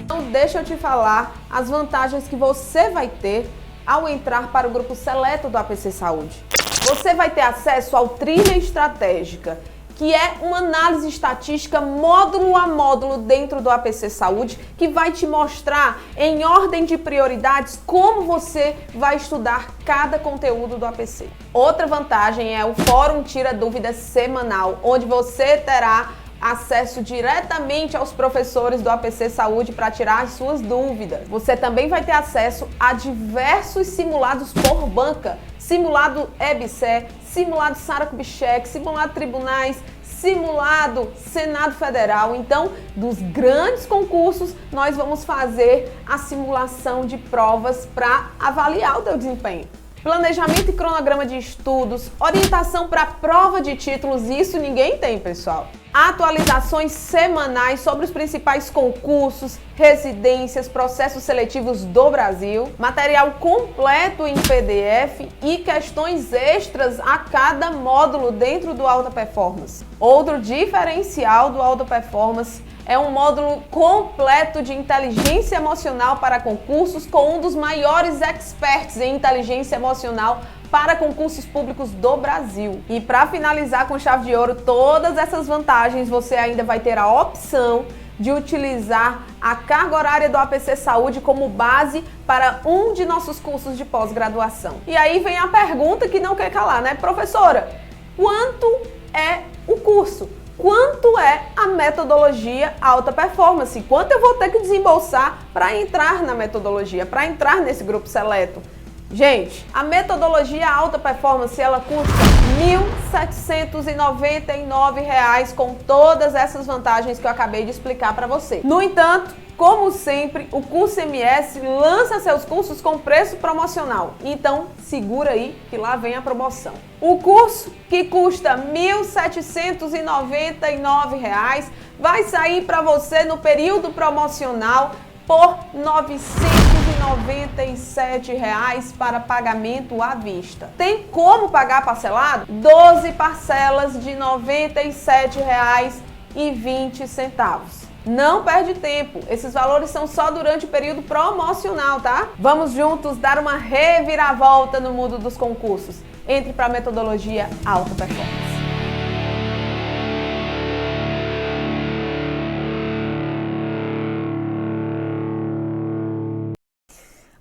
Então deixa eu te falar as vantagens que você vai ter ao entrar para o grupo seleto do APC Saúde. Você vai ter acesso ao Trilha Estratégica, que é uma análise estatística módulo a módulo dentro do APC Saúde, que vai te mostrar em ordem de prioridades como você vai estudar cada conteúdo do APC. Outra vantagem é o Fórum Tira Dúvidas semanal, onde você terá acesso diretamente aos professores do APC Saúde para tirar as suas dúvidas. Você também vai ter acesso a diversos simulados por banca, simulado EBSER, simulado Sara Kubitschek, simulado tribunais, simulado Senado Federal. Então, dos grandes concursos, nós vamos fazer a simulação de provas para avaliar o teu desempenho. Planejamento e cronograma de estudos, orientação para prova de títulos, isso ninguém tem, pessoal. Atualizações semanais sobre os principais concursos, residências, processos seletivos do Brasil, material completo em PDF e questões extras a cada módulo dentro do Alta Performance. Outro diferencial do Alta Performance é um módulo completo de inteligência emocional para concursos com um dos maiores experts em inteligência emocional para concursos públicos do Brasil. E para finalizar com chave de ouro todas essas vantagens, você ainda vai ter a opção de utilizar a carga horária do APC Saúde como base para um de nossos cursos de pós-graduação. E aí vem a pergunta que não quer calar, né? Professora, quanto é o curso? Quanto é a metodologia alta performance? Quanto eu vou ter que desembolsar para entrar na metodologia, para entrar nesse grupo seleto? Gente, a metodologia alta performance, ela custa R$ 1.799 com todas essas vantagens que eu acabei de explicar para você. No entanto, como sempre, o curso MS lança seus cursos com preço promocional. Então, segura aí que lá vem a promoção. O curso que custa R$ 1.799 vai sair para você no período promocional por R$ 997 para pagamento à vista. Tem como pagar parcelado? 12 parcelas de R$ 97,20. Não perde tempo, esses valores são só durante o período promocional, tá? Vamos juntos dar uma reviravolta no mundo dos concursos. Entre para a metodologia alta performance.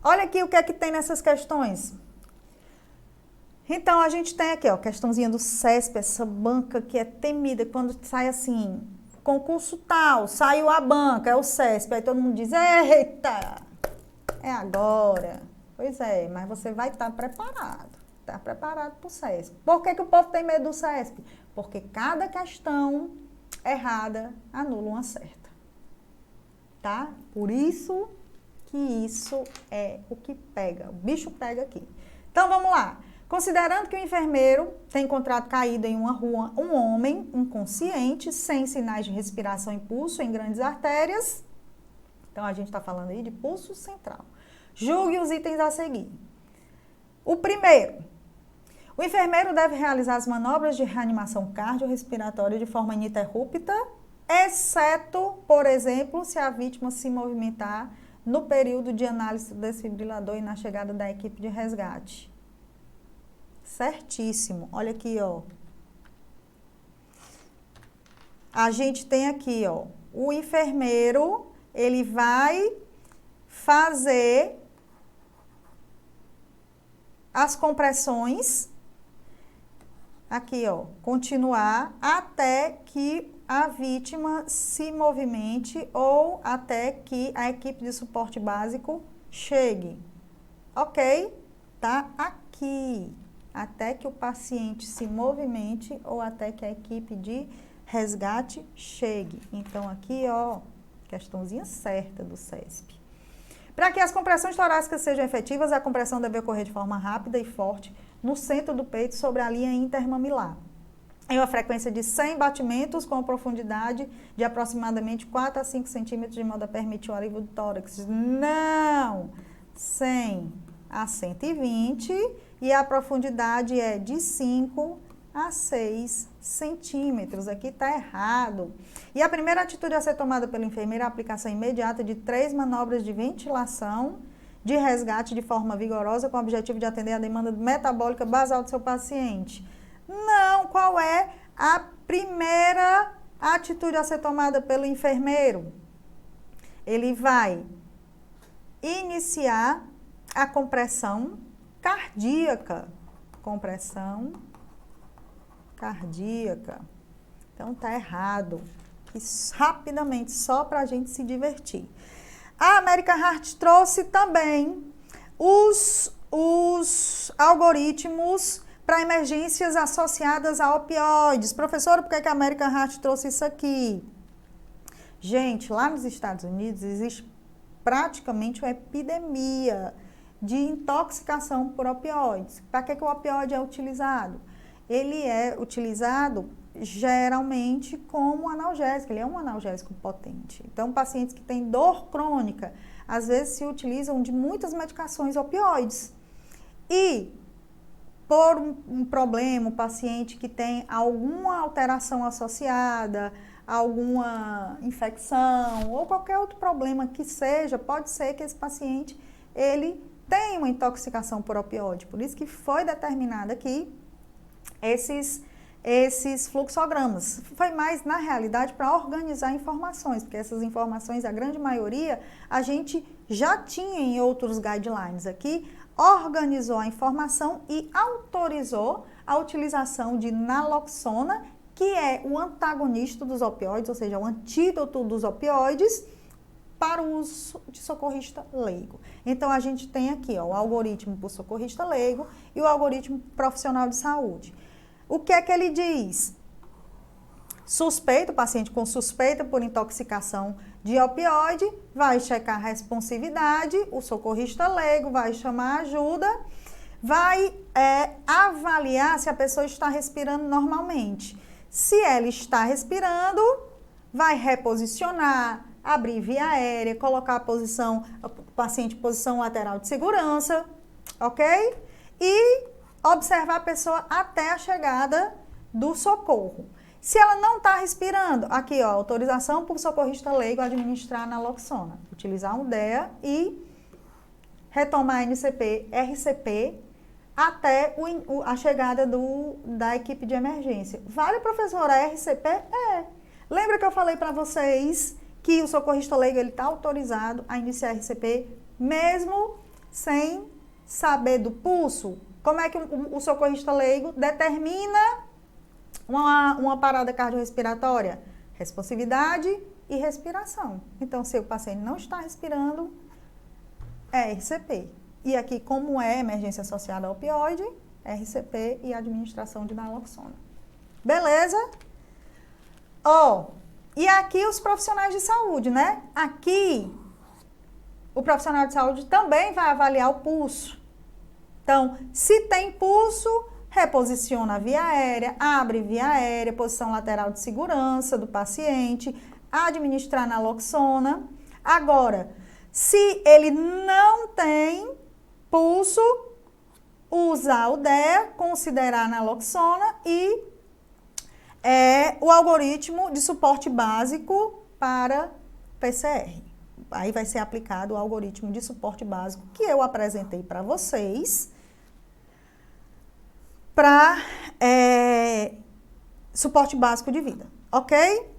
Olha aqui o que é que tem nessas questões. Então, a gente tem aqui, ó, questãozinha do CESP, essa banca que é temida, quando sai assim, concurso tal, saiu a banca, é o CESP, aí todo mundo diz, eita, é agora. Pois é, mas você vai estar preparado, para o CESP. Por que o povo tem medo do CESP? Porque cada questão errada anula uma certa, tá? Por isso que isso é o que pega, o bicho pega aqui. Então, vamos lá. Considerando que o enfermeiro tem encontrado caído em uma rua um homem inconsciente, sem sinais de respiração e pulso em grandes artérias, então a gente está falando aí de pulso central. Julgue os itens a seguir. O primeiro, o enfermeiro deve realizar as manobras de reanimação cardiorrespiratória de forma ininterrupta, exceto, por exemplo, se a vítima se movimentar no período de análise do desfibrilador e na chegada da equipe de resgate. Certíssimo. Olha aqui, ó. A gente tem aqui, ó, o enfermeiro, ele vai fazer as compressões, aqui, ó, continuar até que a vítima se movimente ou até que a equipe de suporte básico chegue. Ok? Tá aqui. Até que o paciente se movimente ou até que a equipe de resgate chegue. Então, aqui, ó, questãozinha certa do CESP. Para que as compressões torácicas sejam efetivas, a compressão deve ocorrer de forma rápida e forte no centro do peito sobre a linha intermamilar, em uma frequência de 100 batimentos com profundidade de aproximadamente 4 a 5 centímetros, de modo a permitir o alívio do tórax. Não! 100 a 120 e a profundidade é de 5 a 6 centímetros. Aqui está errado. E a primeira atitude a ser tomada pelo enfermeiro é a aplicação imediata de 3 manobras de ventilação de resgate de forma vigorosa com o objetivo de atender a demanda metabólica basal do seu paciente. Não, qual é a primeira atitude a ser tomada pelo enfermeiro? Ele vai iniciar a compressão cardíaca. Compressão cardíaca. Então, tá errado. Isso, rapidamente, só para a gente se divertir. A American Heart trouxe também os algoritmos para emergências associadas a opioides. Professora, por que a American Heart trouxe isso aqui? Gente, lá nos Estados Unidos existe praticamente uma epidemia de intoxicação por opioides. Para que o opioide é utilizado? Ele é utilizado geralmente como analgésico, ele é um analgésico potente. Então, pacientes que têm dor crônica, às vezes se utilizam de muitas medicações opioides. E, por um problema, o paciente que tem alguma alteração associada, alguma infecção ou qualquer outro problema que seja, pode ser que esse paciente, ele tem uma intoxicação por opioide. Por isso que foi determinado aqui esses esses fluxogramas. Foi mais, na realidade, para organizar informações, porque essas informações, a grande maioria, a gente já tinha em outros guidelines aqui, organizou a informação e autorizou a utilização de naloxona, que é o antagonista dos opioides, ou seja, o antídoto dos opioides, para o uso de socorrista leigo. Então, a gente tem aqui ó, o algoritmo por socorrista leigo e o algoritmo profissional de saúde. O que é que ele diz? Suspeito, paciente com suspeita por intoxicação de opioide, vai checar a responsividade, o socorrista leigo vai chamar ajuda, vai avaliar se a pessoa está respirando normalmente. Se ela está respirando, vai reposicionar, abrir via aérea, colocar o paciente em posição lateral de segurança, ok? E observar a pessoa até a chegada do socorro. Se ela não está respirando, aqui ó, autorização por socorrista leigo administrar naloxona. Utilizar um DEA e retomar NCP, RCP, até a chegada da equipe de emergência. Vale, professora, a RCP? Lembra que eu falei para vocês que o socorrista leigo está autorizado a iniciar a RCP mesmo sem saber do pulso? Como é que o socorrista leigo determina uma parada cardiorrespiratória? Responsividade e respiração. Então, se o paciente não está respirando, é RCP. E aqui, como é emergência associada a opioide, RCP e administração de naloxona. Beleza? E aqui os profissionais de saúde, né? Aqui, o profissional de saúde também vai avaliar o pulso. Então, se tem pulso, reposiciona a via aérea, abre via aérea, posição lateral de segurança do paciente, administrar naloxona. Agora, se ele não tem pulso, usar o DEA, considerar a naloxona e o algoritmo de suporte básico para PCR. Aí vai ser aplicado o algoritmo de suporte básico que eu apresentei para vocês para suporte básico de vida, ok?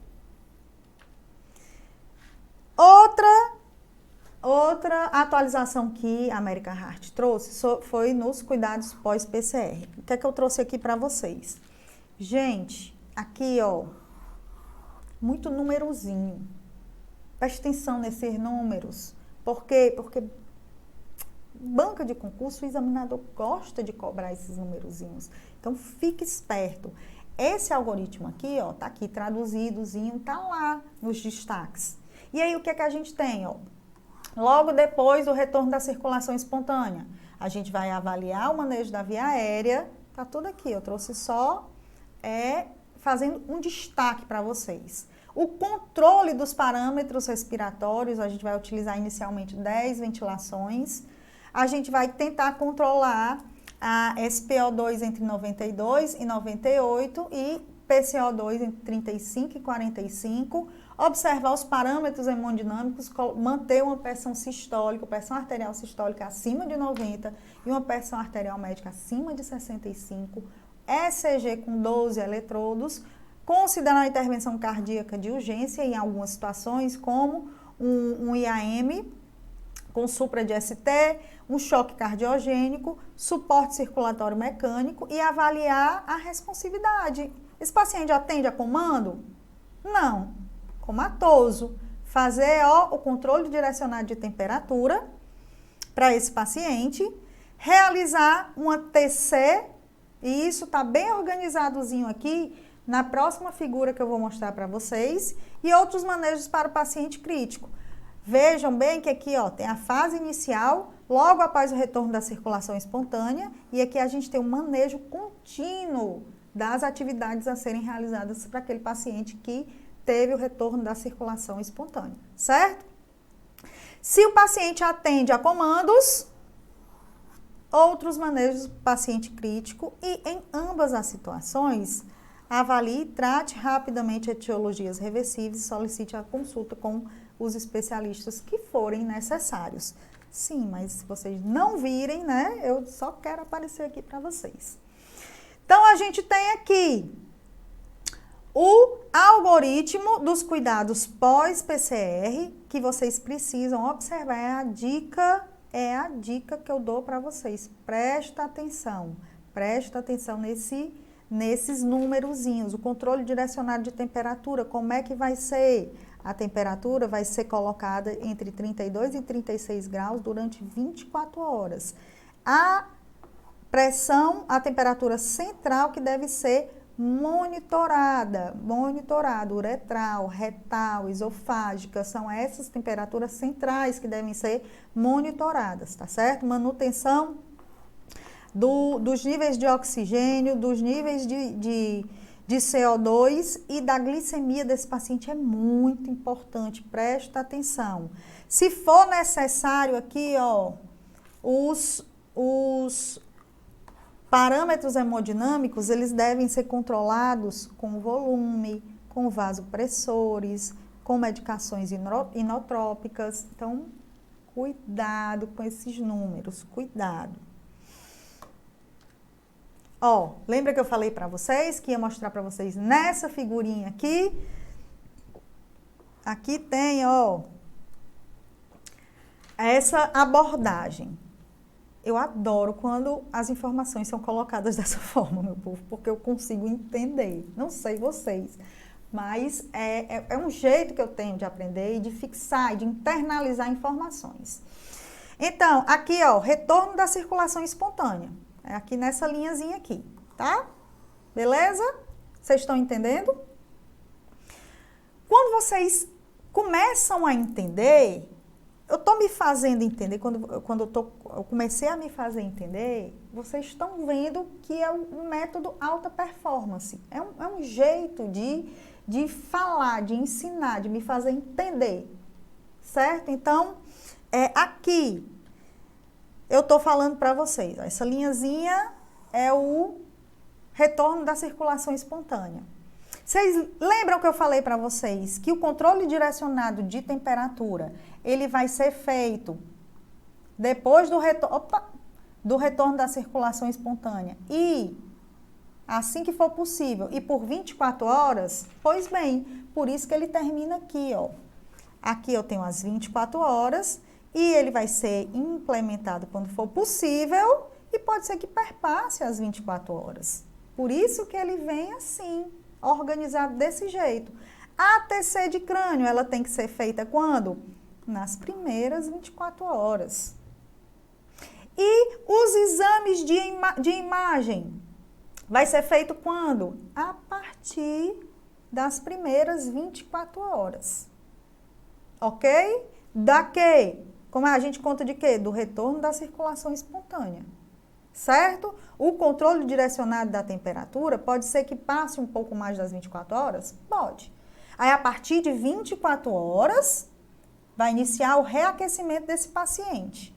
Outra atualização que a American Heart trouxe foi nos cuidados pós-PCR. O que é que eu trouxe aqui para vocês? Gente, aqui ó, muito númerozinho. Preste atenção nesses números. Por quê? Porque banca de concurso, o examinador gosta de cobrar esses numerozinhos. Então, fique esperto. Esse algoritmo aqui, ó, tá aqui traduzidozinho, tá lá nos destaques. E aí, o que é que a gente tem, ó? Logo depois do retorno da circulação espontânea, a gente vai avaliar o manejo da via aérea. Tá tudo aqui, eu trouxe só fazendo um destaque para vocês. O controle dos parâmetros respiratórios, a gente vai utilizar inicialmente 10 ventilações. A gente vai tentar controlar a SpO2 entre 92 e 98 e PCO2 entre 35 e 45. Observar os parâmetros hemodinâmicos, manter uma pressão sistólica, pressão arterial sistólica acima de 90 e uma pressão arterial médica acima de 65. ECG com 12 eletrodos. Considerar a intervenção cardíaca de urgência em algumas situações, como um IAM com supra de ST, um choque cardiogênico, suporte circulatório mecânico e avaliar a responsividade. Esse paciente atende a comando? Não. Comatoso. Fazer o controle direcionado de temperatura para esse paciente, realizar uma TC, e isso está bem organizadozinho aqui, na próxima figura que eu vou mostrar para vocês, e outros manejos para o paciente crítico. Vejam bem que aqui ó, tem a fase inicial, logo após o retorno da circulação espontânea, e aqui a gente tem um manejo contínuo das atividades a serem realizadas para aquele paciente que teve o retorno da circulação espontânea, certo? Se o paciente atende a comandos, outros manejos do paciente crítico, e em ambas as situações, avalie e trate rapidamente etiologias reversíveis e solicite a consulta com os especialistas que forem necessários. Sim, mas se vocês não virem, né, eu só quero aparecer aqui para vocês. Então, a gente tem aqui O algoritmo dos cuidados pós-PCR que vocês precisam observar é a dica que eu dou para vocês. Presta atenção nesses numerozinhos. O controle direcionado de temperatura, como é que vai ser? A temperatura vai ser colocada entre 32 e 36 graus durante 24 horas. A pressão, a temperatura central que deve ser monitorada, uretral, retal, esofágica, são essas temperaturas centrais que devem ser monitoradas, tá certo? Manutenção dos níveis de oxigênio, dos níveis de CO2 e da glicemia desse paciente é muito importante, presta atenção. Se for necessário aqui, ó, os parâmetros hemodinâmicos, eles devem ser controlados com volume, com vasopressores, com medicações inotrópicas. Então, cuidado com esses números, cuidado. Ó, lembra que eu falei para vocês, que ia mostrar para vocês nessa figurinha aqui? Aqui tem, ó, essa abordagem. Eu adoro quando as informações são colocadas dessa forma, meu povo, porque eu consigo entender. Não sei vocês, mas é um jeito que eu tenho de aprender e de fixar e de internalizar informações. Então, aqui, ó, retorno da circulação espontânea. É aqui nessa linhazinha aqui, tá? Beleza? Vocês estão entendendo? Quando vocês começam a entender, eu estou me fazendo entender, quando eu comecei a me fazer entender, vocês estão vendo que é um método alta performance. É um jeito de falar, de ensinar, de me fazer entender, certo? Então, aqui, eu estou falando para vocês, ó, essa linhazinha é o retorno da circulação espontânea. Vocês lembram que eu falei para vocês que o controle direcionado de temperatura, ele vai ser feito depois do retorno da circulação espontânea e assim que for possível e por 24 horas? Pois bem, por isso que ele termina aqui, ó. Aqui eu tenho as 24 horas e ele vai ser implementado quando for possível e pode ser que perpasse as 24 horas. Por isso que ele vem assim, organizado desse jeito. A ATC de crânio, ela tem que ser feita quando? Nas primeiras 24 horas. E os exames de imagem, vai ser feito quando? A partir das primeiras 24 horas. Ok? Da quê? Como a gente conta de quê? Do retorno da circulação espontânea. Certo? O controle direcionado da temperatura pode ser que passe um pouco mais das 24 horas? Pode. Aí, a partir de 24 horas, vai iniciar o reaquecimento desse paciente.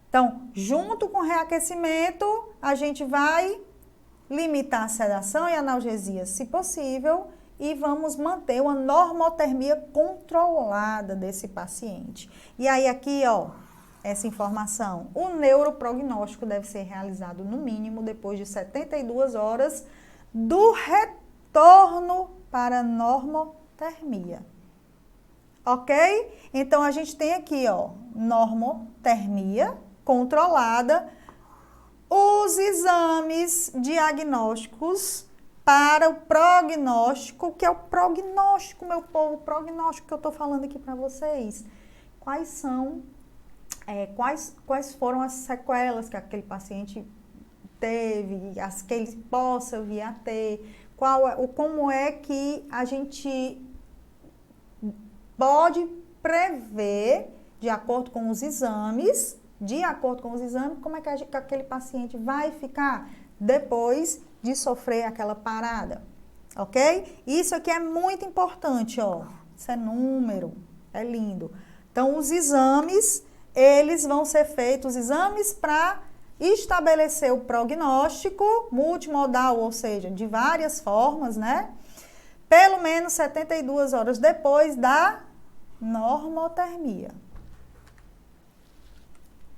Então, junto com o reaquecimento, a gente vai limitar a sedação e analgesia, se possível, e vamos manter uma normotermia controlada desse paciente. E aí, aqui, ó, essa informação, o neuroprognóstico deve ser realizado no mínimo depois de 72 horas do retorno para a normotermia. Ok? Então, a gente tem aqui, ó, normotermia controlada, os exames diagnósticos para o prognóstico, que é o prognóstico, meu povo, o prognóstico que eu estou falando aqui para vocês. Quais são, quais foram as sequelas que aquele paciente teve, as que ele possa vir a ter, como é que a gente pode prever, de acordo com os exames, como é que aquele paciente vai ficar depois de sofrer aquela parada, ok? Isso aqui é muito importante, ó. Isso é número, é lindo. Então, os exames, eles vão ser feitos, os exames para estabelecer o prognóstico multimodal, ou seja, de várias formas, né? Pelo menos 72 horas depois da normotermia.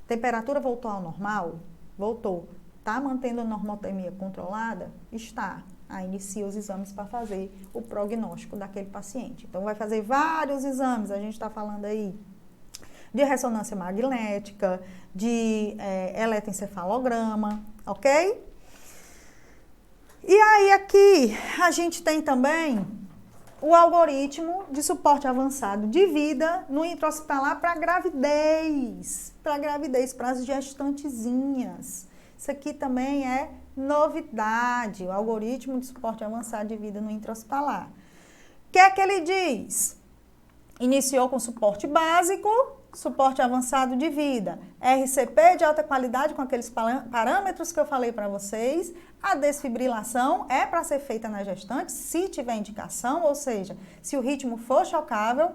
Temperatura voltou ao normal? Voltou. Está mantendo a normotermia controlada? Está. Aí inicia os exames para fazer o prognóstico daquele paciente. Então, vai fazer vários exames, a gente está falando aí de ressonância magnética, de eletroencefalograma, ok? E aí aqui a gente tem também o algoritmo de suporte avançado de vida no intra-hospitalar para gravidez, para as gestantezinhas. Isso aqui também é novidade, o algoritmo de suporte avançado de vida no intra-hospitalar. O que é que ele diz? Iniciou com suporte básico, suporte avançado de vida, RCP de alta qualidade com aqueles parâmetros que eu falei para vocês. A desfibrilação é para ser feita na gestante, se tiver indicação, ou seja, se o ritmo for chocável.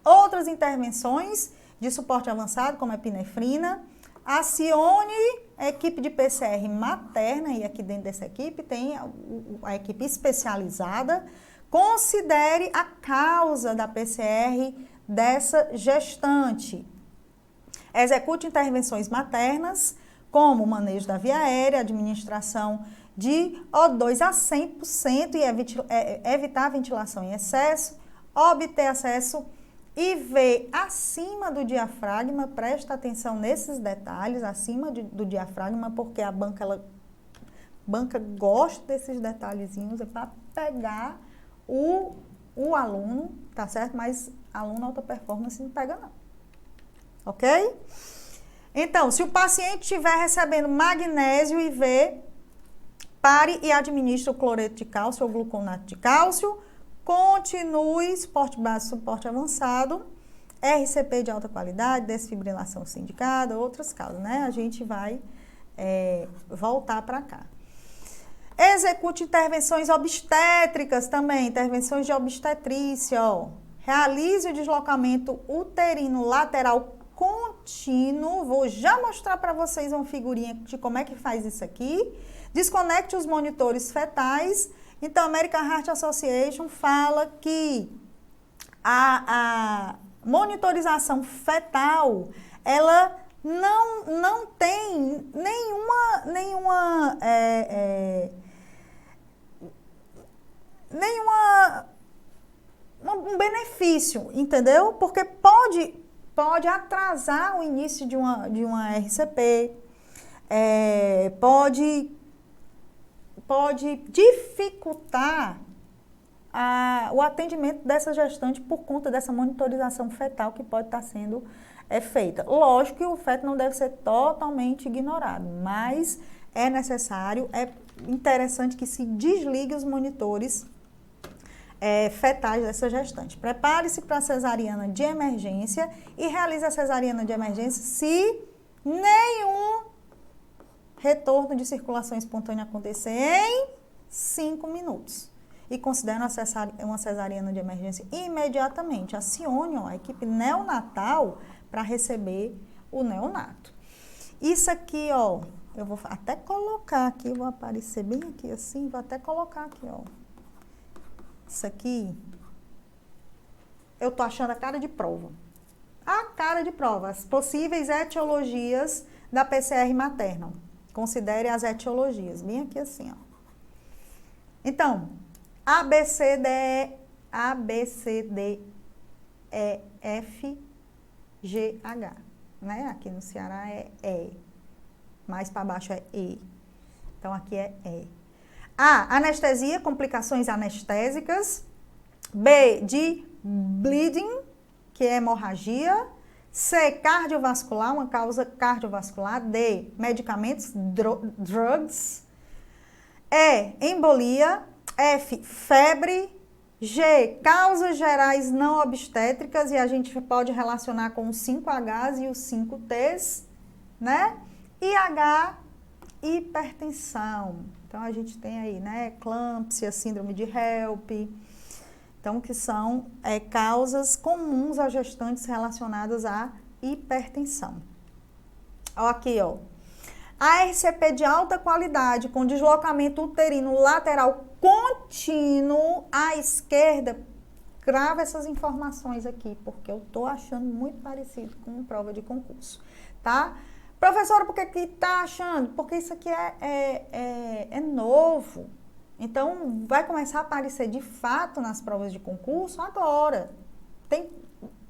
Outras intervenções de suporte avançado, como a epinefrina. Acione a equipe de PCR materna, e aqui dentro dessa equipe tem a equipe especializada. Considere a causa da PCR dessa gestante. Execute intervenções maternas, como o manejo da via aérea, administração de O2 a 100% e evitar a ventilação em excesso, obter acesso IV acima do diafragma, presta atenção nesses detalhes, acima do diafragma, porque a banca gosta desses detalhezinhos, é para pegar o aluno, tá certo? Mas aluno alta performance não pega não, ok? Então, se o paciente estiver recebendo magnésio IV, pare e administre o cloreto de cálcio ou gluconato de cálcio, continue suporte básico, suporte avançado, RCP de alta qualidade, desfibrilação sindicada, outras causas, né? A gente vai voltar para cá. Execute intervenções obstétricas também, intervenções de obstetrícia, ó. Realize o deslocamento uterino lateral contínuo. Vou já mostrar para vocês uma figurinha de como é que faz isso aqui. Desconecte os monitores fetais. Então, a American Heart Association fala que a monitorização fetal, ela não tem um benefício, entendeu? Porque pode atrasar o início de uma RCP, pode dificultar o atendimento dessa gestante por conta dessa monitorização fetal que pode estar sendo feita. Lógico que o feto não deve ser totalmente ignorado, mas é necessário, é interessante que se desligue os monitores fetais dessa gestante. Prepare-se para a cesariana de emergência e realize a cesariana de emergência se nenhum retorno de circulação espontânea acontecer em 5 minutos. E considere uma cesariana de emergência imediatamente. Acione a equipe neonatal para receber o neonato. Isso aqui, ó, eu vou até colocar aqui, vou aparecer bem aqui assim, vou até colocar aqui, ó. Isso aqui, eu tô achando a cara de prova. A cara de prova, as possíveis etiologias da PCR materna. Considere as etiologias, bem aqui assim, ó. Então, A, B, C, D, E, F, G, H, né? Aqui no Ceará é E, mais para baixo é E. Então, aqui é E. A, anestesia, complicações anestésicas. B, de bleeding, que é hemorragia. C, cardiovascular, uma causa cardiovascular. D, medicamentos, drugs. E, embolia. F, febre. G, causas gerais não obstétricas, e a gente pode relacionar com os 5Hs e os 5Ts, né? E H, hipertensão. Então, a gente tem aí, né, eclâmpsia, síndrome de HELP. Então, que são causas comuns a gestantes relacionadas à hipertensão. Ó, aqui, ó. A RCP de alta qualidade com deslocamento uterino lateral contínuo à esquerda. Grava essas informações aqui, porque eu tô achando muito parecido com prova de concurso, tá? Professora, por que tá achando? Porque isso aqui é novo. Então, vai começar a aparecer de fato nas provas de concurso agora. Tem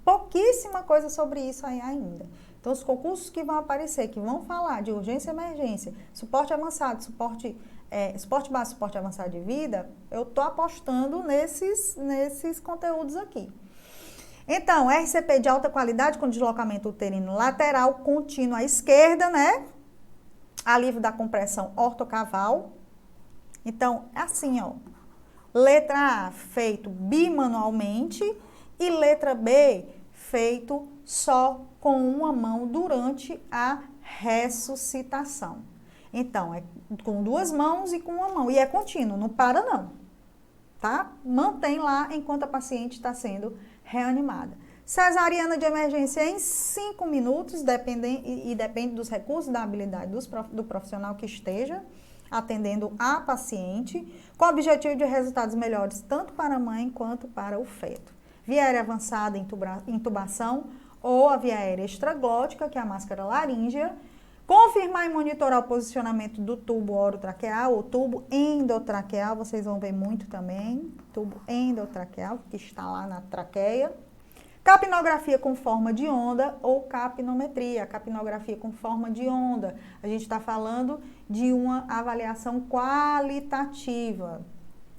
pouquíssima coisa sobre isso aí ainda. Então, os concursos que vão aparecer, que vão falar de urgência e emergência, suporte avançado, suporte básico, suporte avançado de vida, eu estou apostando nesses conteúdos aqui. Então, RCP de alta qualidade com deslocamento uterino lateral contínuo à esquerda, né? Alívio da compressão ortocaval. Então, é assim, ó. Letra A, feito bimanualmente, e letra B, feito só com uma mão durante a ressuscitação. Então, é com duas mãos e com uma mão. E é contínuo, não para não, tá? Mantém lá enquanto a paciente está sendo reanimada. Cesariana de emergência em 5 minutos, depende dos recursos, da habilidade do profissional que esteja atendendo a paciente, com o objetivo de resultados melhores tanto para a mãe quanto para o feto. Via aérea avançada, intubação, ou a via aérea extraglótica, que é a máscara laríngea. Confirmar e monitorar o posicionamento do tubo orotraqueal ou tubo endotraqueal, vocês vão ver muito também, tubo endotraqueal, que está lá na traqueia. Capnografia com forma de onda ou capnometria, capnografia com forma de onda. A gente está falando de uma avaliação qualitativa.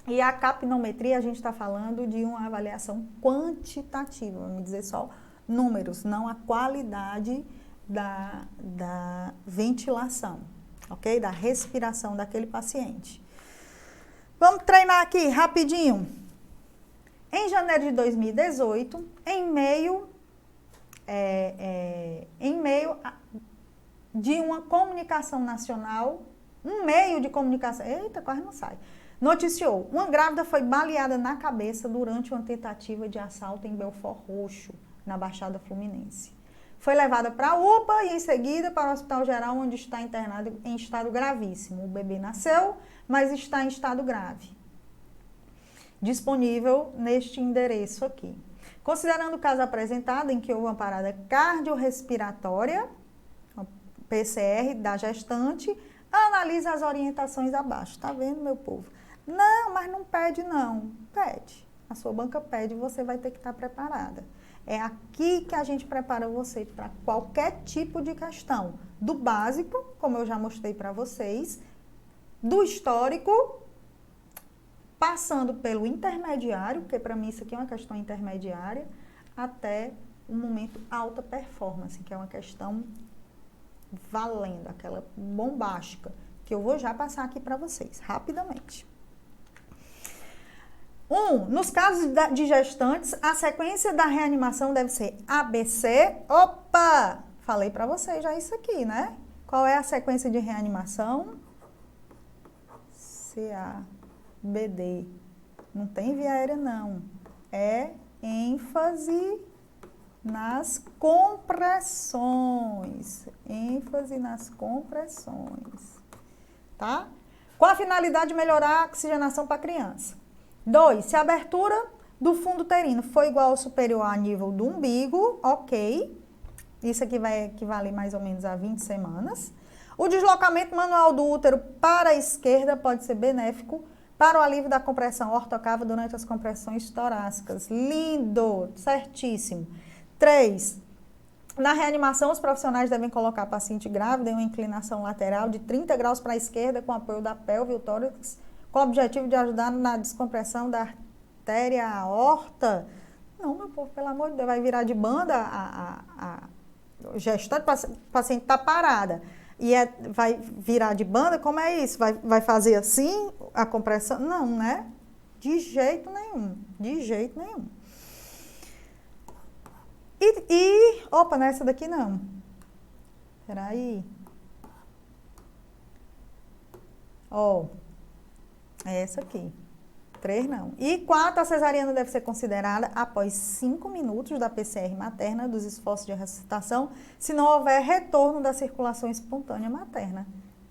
E a capnometria, a gente está falando de uma avaliação quantitativa, vamos dizer só números, não a qualidade da ventilação, ok? Da respiração daquele paciente. Vamos treinar aqui rapidinho. Em janeiro de 2018, em meio de uma comunicação nacional, um meio de comunicação, eita, quase não sai, noticiou, uma grávida foi baleada na cabeça durante uma tentativa de assalto em Belford Roxo, na Baixada Fluminense. Foi levada para a UPA e em seguida para o Hospital Geral, onde está internada em estado gravíssimo. O bebê nasceu, mas está em estado grave. Disponível neste endereço aqui. Considerando o caso apresentado, em que houve uma parada cardiorrespiratória, PCR da gestante, analisa as orientações abaixo. Tá vendo, meu povo? Não, mas não pede não. Pede. A sua banca pede, você vai ter que estar preparada. É aqui que a gente prepara você para qualquer tipo de questão. Do básico, como eu já mostrei para vocês, do histórico, passando pelo intermediário, porque para mim isso aqui é uma questão intermediária, até o momento alta performance, que é uma questão valendo, aquela bombástica, que eu vou já passar aqui para vocês, rapidamente. Nos casos de gestantes, a sequência da reanimação deve ser ABC. Opa! Falei para vocês já isso aqui, né? Qual é a sequência de reanimação? CABD. Não tem via aérea, não. É ênfase nas compressões. ênfase nas compressões, tá? Com a finalidade de melhorar a oxigenação para a criança. 2, se a abertura do fundo uterino for igual ou superior a nível do umbigo, ok. Isso aqui vai equivaler mais ou menos a 20 semanas. O deslocamento manual do útero para a esquerda pode ser benéfico para o alívio da compressão ortocava durante as compressões torácicas. Lindo, certíssimo. 3, na reanimação, os profissionais devem colocar a paciente grávida em uma inclinação lateral de 30 graus para a esquerda com apoio da pelve e o tórax, com o objetivo de ajudar na descompressão da artéria aorta. Não, meu povo, pelo amor de Deus, vai virar de banda a gestante, o paciente está parada. E vai virar de banda, como é isso? Vai fazer assim a compressão? Não, né? De jeito nenhum, de jeito nenhum. Opa, não é essa daqui não. Peraí. É essa aqui. 3 não. E 4, a cesariana deve ser considerada após 5 minutos da PCR materna dos esforços de ressuscitação, se não houver retorno da circulação espontânea materna.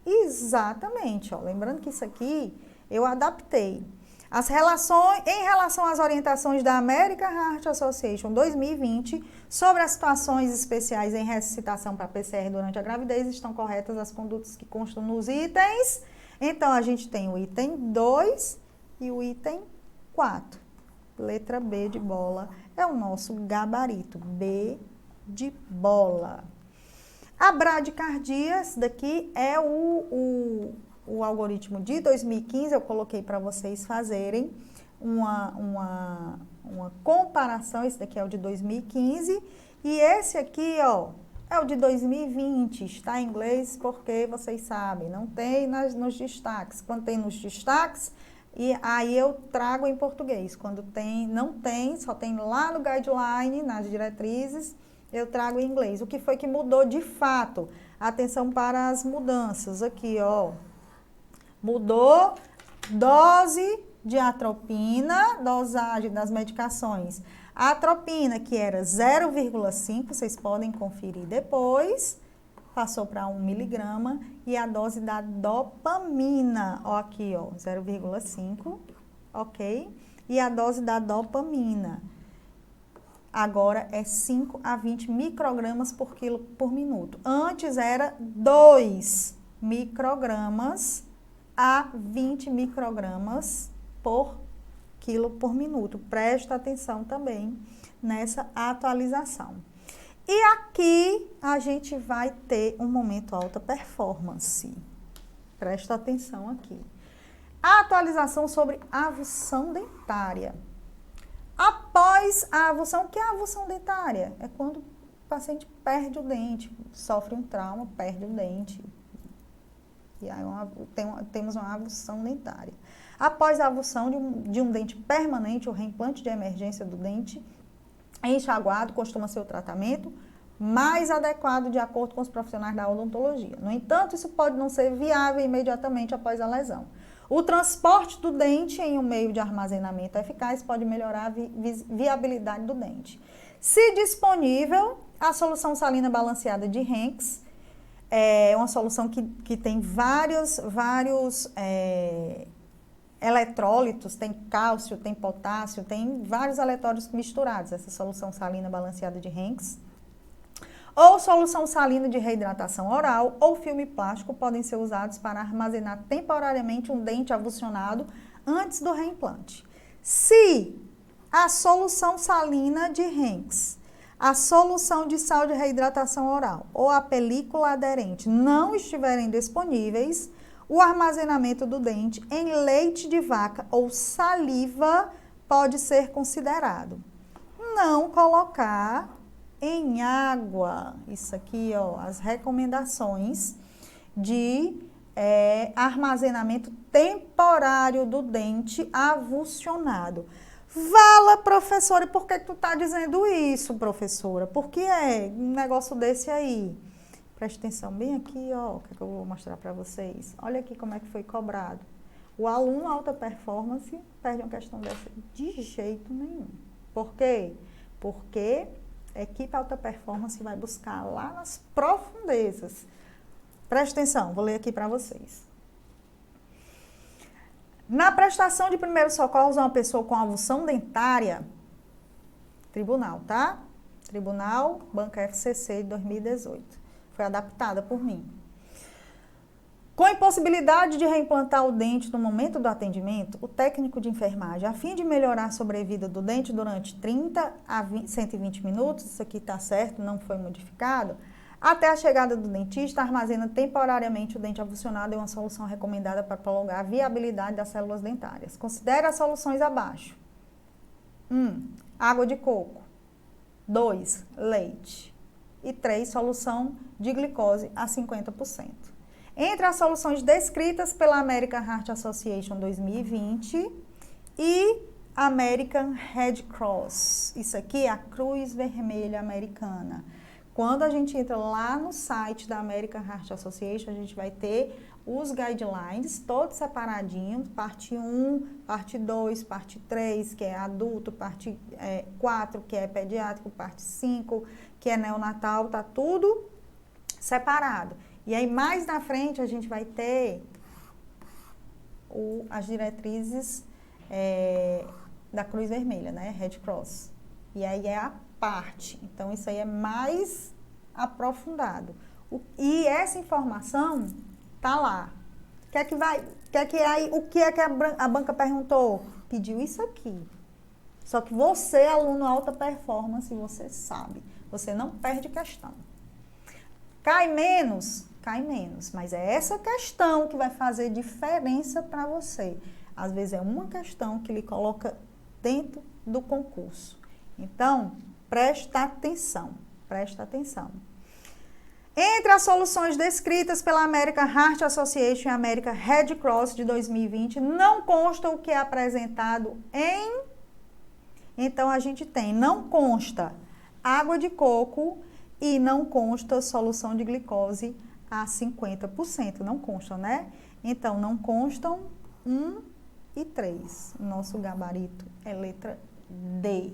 Exatamente, lembrando que isso aqui eu adaptei. Em relação às orientações da American Heart Association 2020 sobre as situações especiais em ressuscitação para PCR durante a gravidez, estão corretas as condutas que constam nos itens Então, a gente tem o item 2 e o item 4. Letra B de bola é o nosso gabarito. B de bola. A bradicardia, esse daqui é o algoritmo de 2015. Eu coloquei para vocês fazerem uma comparação. Esse daqui é o de 2015 e esse aqui, ó, é o de 2020. Está em inglês porque vocês sabem, não tem nos destaques. Quando tem nos destaques, e aí eu trago em português. Quando tem, não tem, só tem lá no guideline, nas diretrizes, eu trago em inglês. O que foi que mudou de fato? Atenção para as mudanças aqui, ó. Mudou dose de atropina, dosagem das medicações. A atropina, que era 0,5, vocês podem conferir depois, passou para 1 miligrama, e a dose da dopamina, ó, aqui, ó, 0,5, ok? E a dose da dopamina, agora é 5 a 20 microgramas por quilo por minuto. Antes era 2 microgramas a 20 microgramas por quilo por minuto. Presta atenção também nessa atualização. E aqui a gente vai ter um momento alta performance. Presta atenção aqui. A atualização sobre avulsão dentária. Após a avulsão, o que é a avulsão dentária? É quando o paciente perde o dente, sofre um trauma, perde o dente. E aí temos uma avulsão dentária. Após a avulsão de um dente permanente, o reimplante de emergência do dente enxaguado costuma ser o tratamento mais adequado de acordo com os profissionais da odontologia. No entanto, isso pode não ser viável imediatamente após a lesão. O transporte do dente em um meio de armazenamento eficaz pode melhorar a viabilidade do dente. Se disponível, a solução salina balanceada de Henck's é uma solução que tem vários eletrólitos, tem cálcio, tem potássio, tem vários eletrólitos misturados, essa solução salina balanceada de Henck's. Ou solução salina de reidratação oral ou filme plástico podem ser usados para armazenar temporariamente um dente avulsionado antes do reimplante. Se a solução salina de Henck's, a solução de sal de reidratação oral ou a película aderente não estiverem disponíveis, o armazenamento do dente em leite de vaca ou saliva pode ser considerado. Não colocar em água. Isso aqui, ó, as recomendações de armazenamento temporário do dente avulsionado. Fala, professora, e por que tu tá dizendo isso, professora? Por que é um negócio desse aí? Preste atenção bem aqui, ó, o que eu vou mostrar para vocês. Olha aqui como é que foi cobrado. O aluno alta performance perde uma questão dessa de jeito nenhum. Por quê? Porque a equipe alta performance vai buscar lá nas profundezas. Preste atenção, vou ler aqui para vocês. Na prestação de primeiros socorros a uma pessoa com avulsão dentária, tribunal, tá? Tribunal Banca FCC de 2018. Foi adaptada por mim. Com a impossibilidade de reimplantar o dente no momento do atendimento, o técnico de enfermagem, a fim de melhorar a sobrevida do dente durante 30 a 120 minutos, isso aqui está certo, não foi modificado, até a chegada do dentista, armazena temporariamente o dente avulsionado em uma solução recomendada para prolongar a viabilidade das células dentárias. Considere as soluções abaixo. 1. Água de coco. 2. Leite. E 3. Solução de glicose a 50%. Entre as soluções descritas pela American Heart Association 2020 e American Red Cross. Isso aqui é a Cruz Vermelha Americana. Quando a gente entra lá no site da American Heart Association, a gente vai ter os guidelines todos separadinhos, parte 1, parte 2, parte 3, que é adulto, parte 4, que é pediátrico, parte 5, que é neonatal, tá tudo separado. E aí, mais na frente, a gente vai ter as diretrizes da Cruz Vermelha, né? Red Cross. E aí é a parte. Então, isso aí é mais aprofundado. E essa informação tá lá. O que é que a banca perguntou? Pediu isso aqui. Só que você, aluno alta performance, você sabe. Você não perde questão. Cai menos, mas é essa questão que vai fazer diferença para você. Às vezes é uma questão que lhe coloca dentro do concurso. Então, presta atenção. Entre as soluções descritas pela American Heart Association e American Red Cross de 2020, não consta o que é apresentado em... Então, a gente tem, não consta água de coco e não consta solução de glicose a 50%. Não consta, né? Então, não constam 1 e 3. Nosso gabarito é letra D,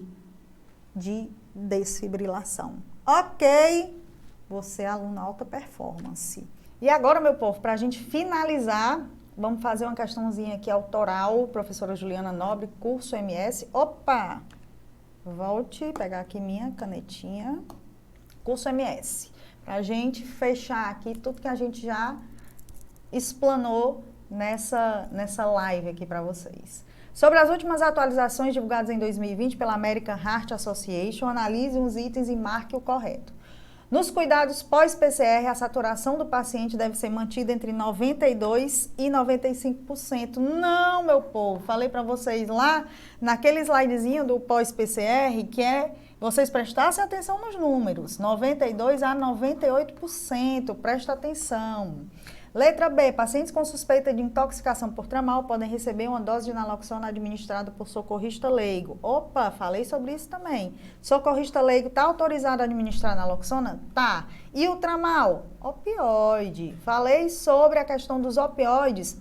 de desfibrilação. Ok? Você é aluno alta performance. E agora, meu povo, para a gente finalizar, vamos fazer uma questãozinha aqui autoral, professora Juliana Nobre, curso MS. Opa! Volte, pegar aqui minha canetinha. Curso MS. Para a gente fechar aqui tudo que a gente já explanou nessa live aqui para vocês. Sobre as últimas atualizações divulgadas em 2020 pela American Heart Association, analise os itens e marque o correto. Nos cuidados pós-PCR, a saturação do paciente deve ser mantida entre 92% e 95%. Não, meu povo, falei para vocês lá naquele slidezinho do pós-PCR que vocês prestassem atenção nos números, 92% a 98%, presta atenção. Letra B, pacientes com suspeita de intoxicação por tramal podem receber uma dose de naloxona administrada por socorrista leigo. Opa, falei sobre isso também. Socorrista leigo está autorizado a administrar naloxona? Tá. E o tramal? Opioide. Falei sobre a questão dos opioides,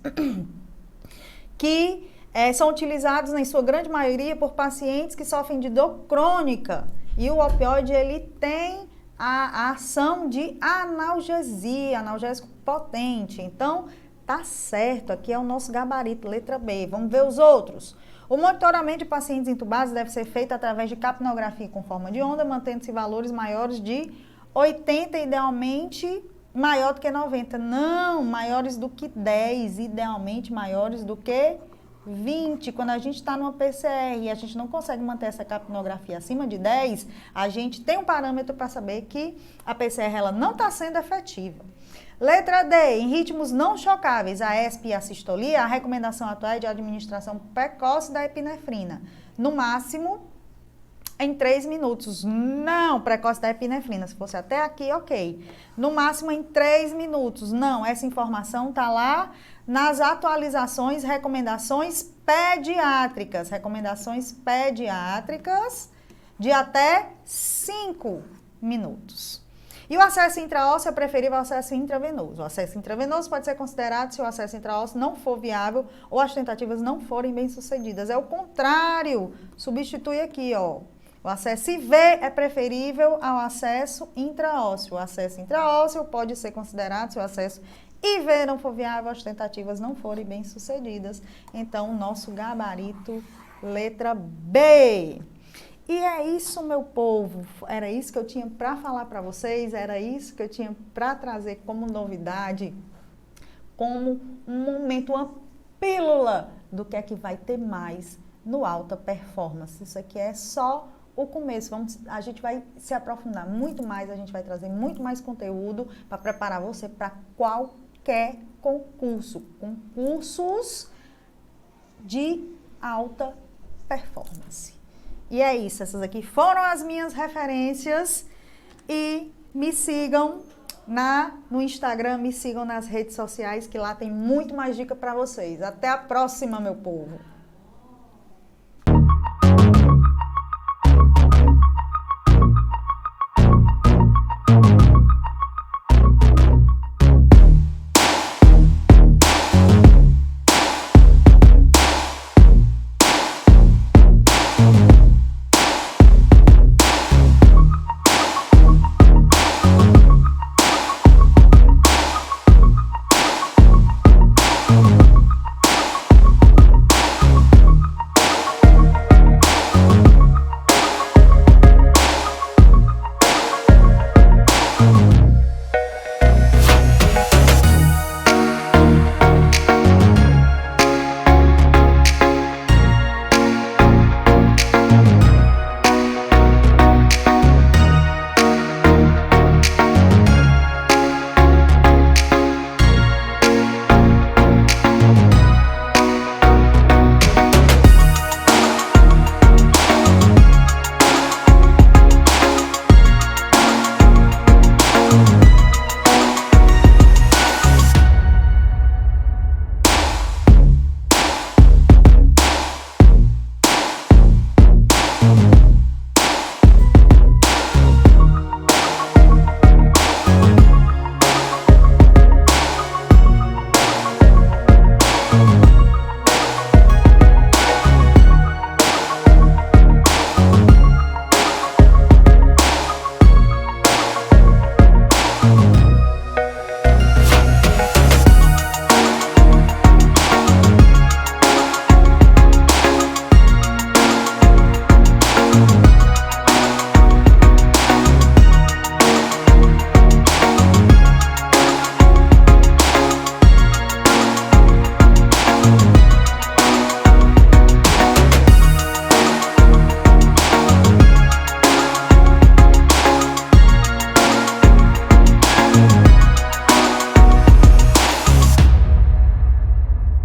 que são utilizados, na sua grande maioria, por pacientes que sofrem de dor crônica. E o opioide, ele tem a ação de analgesia, analgésico potente. Então, tá certo, aqui é o nosso gabarito, letra B. Vamos ver os outros. O monitoramento de pacientes entubados deve ser feito através de capnografia com forma de onda, mantendo-se valores maiores de 80, idealmente maior do que 90. Não, maiores do que 10, idealmente maiores do que 20. Quando a gente está numa PCR e a gente não consegue manter essa capnografia acima de 10, a gente tem um parâmetro para saber que a PCR ela não está sendo efetiva. Letra D, em ritmos não chocáveis, a ESP e a sistolia, a recomendação atual é de administração precoce da epinefrina. No máximo, em 3 minutos. Não, precoce da epinefrina. Se fosse até aqui, ok. No máximo, em 3 minutos. Não, essa informação está lá nas atualizações, recomendações pediátricas. Recomendações pediátricas de até 5 minutos. E o acesso intraósseo é preferível ao acesso intravenoso. O acesso intravenoso pode ser considerado se o acesso intraósseo não for viável ou as tentativas não forem bem-sucedidas. É o contrário. Substitui aqui, ó. O acesso IV é preferível ao acesso intraósseo. O acesso intraósseo pode ser considerado se o acesso IV não for viável, as tentativas não forem bem-sucedidas. Então, o nosso gabarito, letra B. E é isso, meu povo, era isso que eu tinha para falar para vocês, era isso que eu tinha para trazer como novidade, como um momento, uma pílula do que é que vai ter mais no Alta Performance. Isso aqui é só o começo, a gente vai se aprofundar muito mais, a gente vai trazer muito mais conteúdo para preparar você para qualquer concurso, concursos de alta performance. E é isso, essas aqui foram as minhas referências e me sigam no Instagram, me sigam nas redes sociais que lá tem muito mais dica para vocês. Até a próxima, meu povo!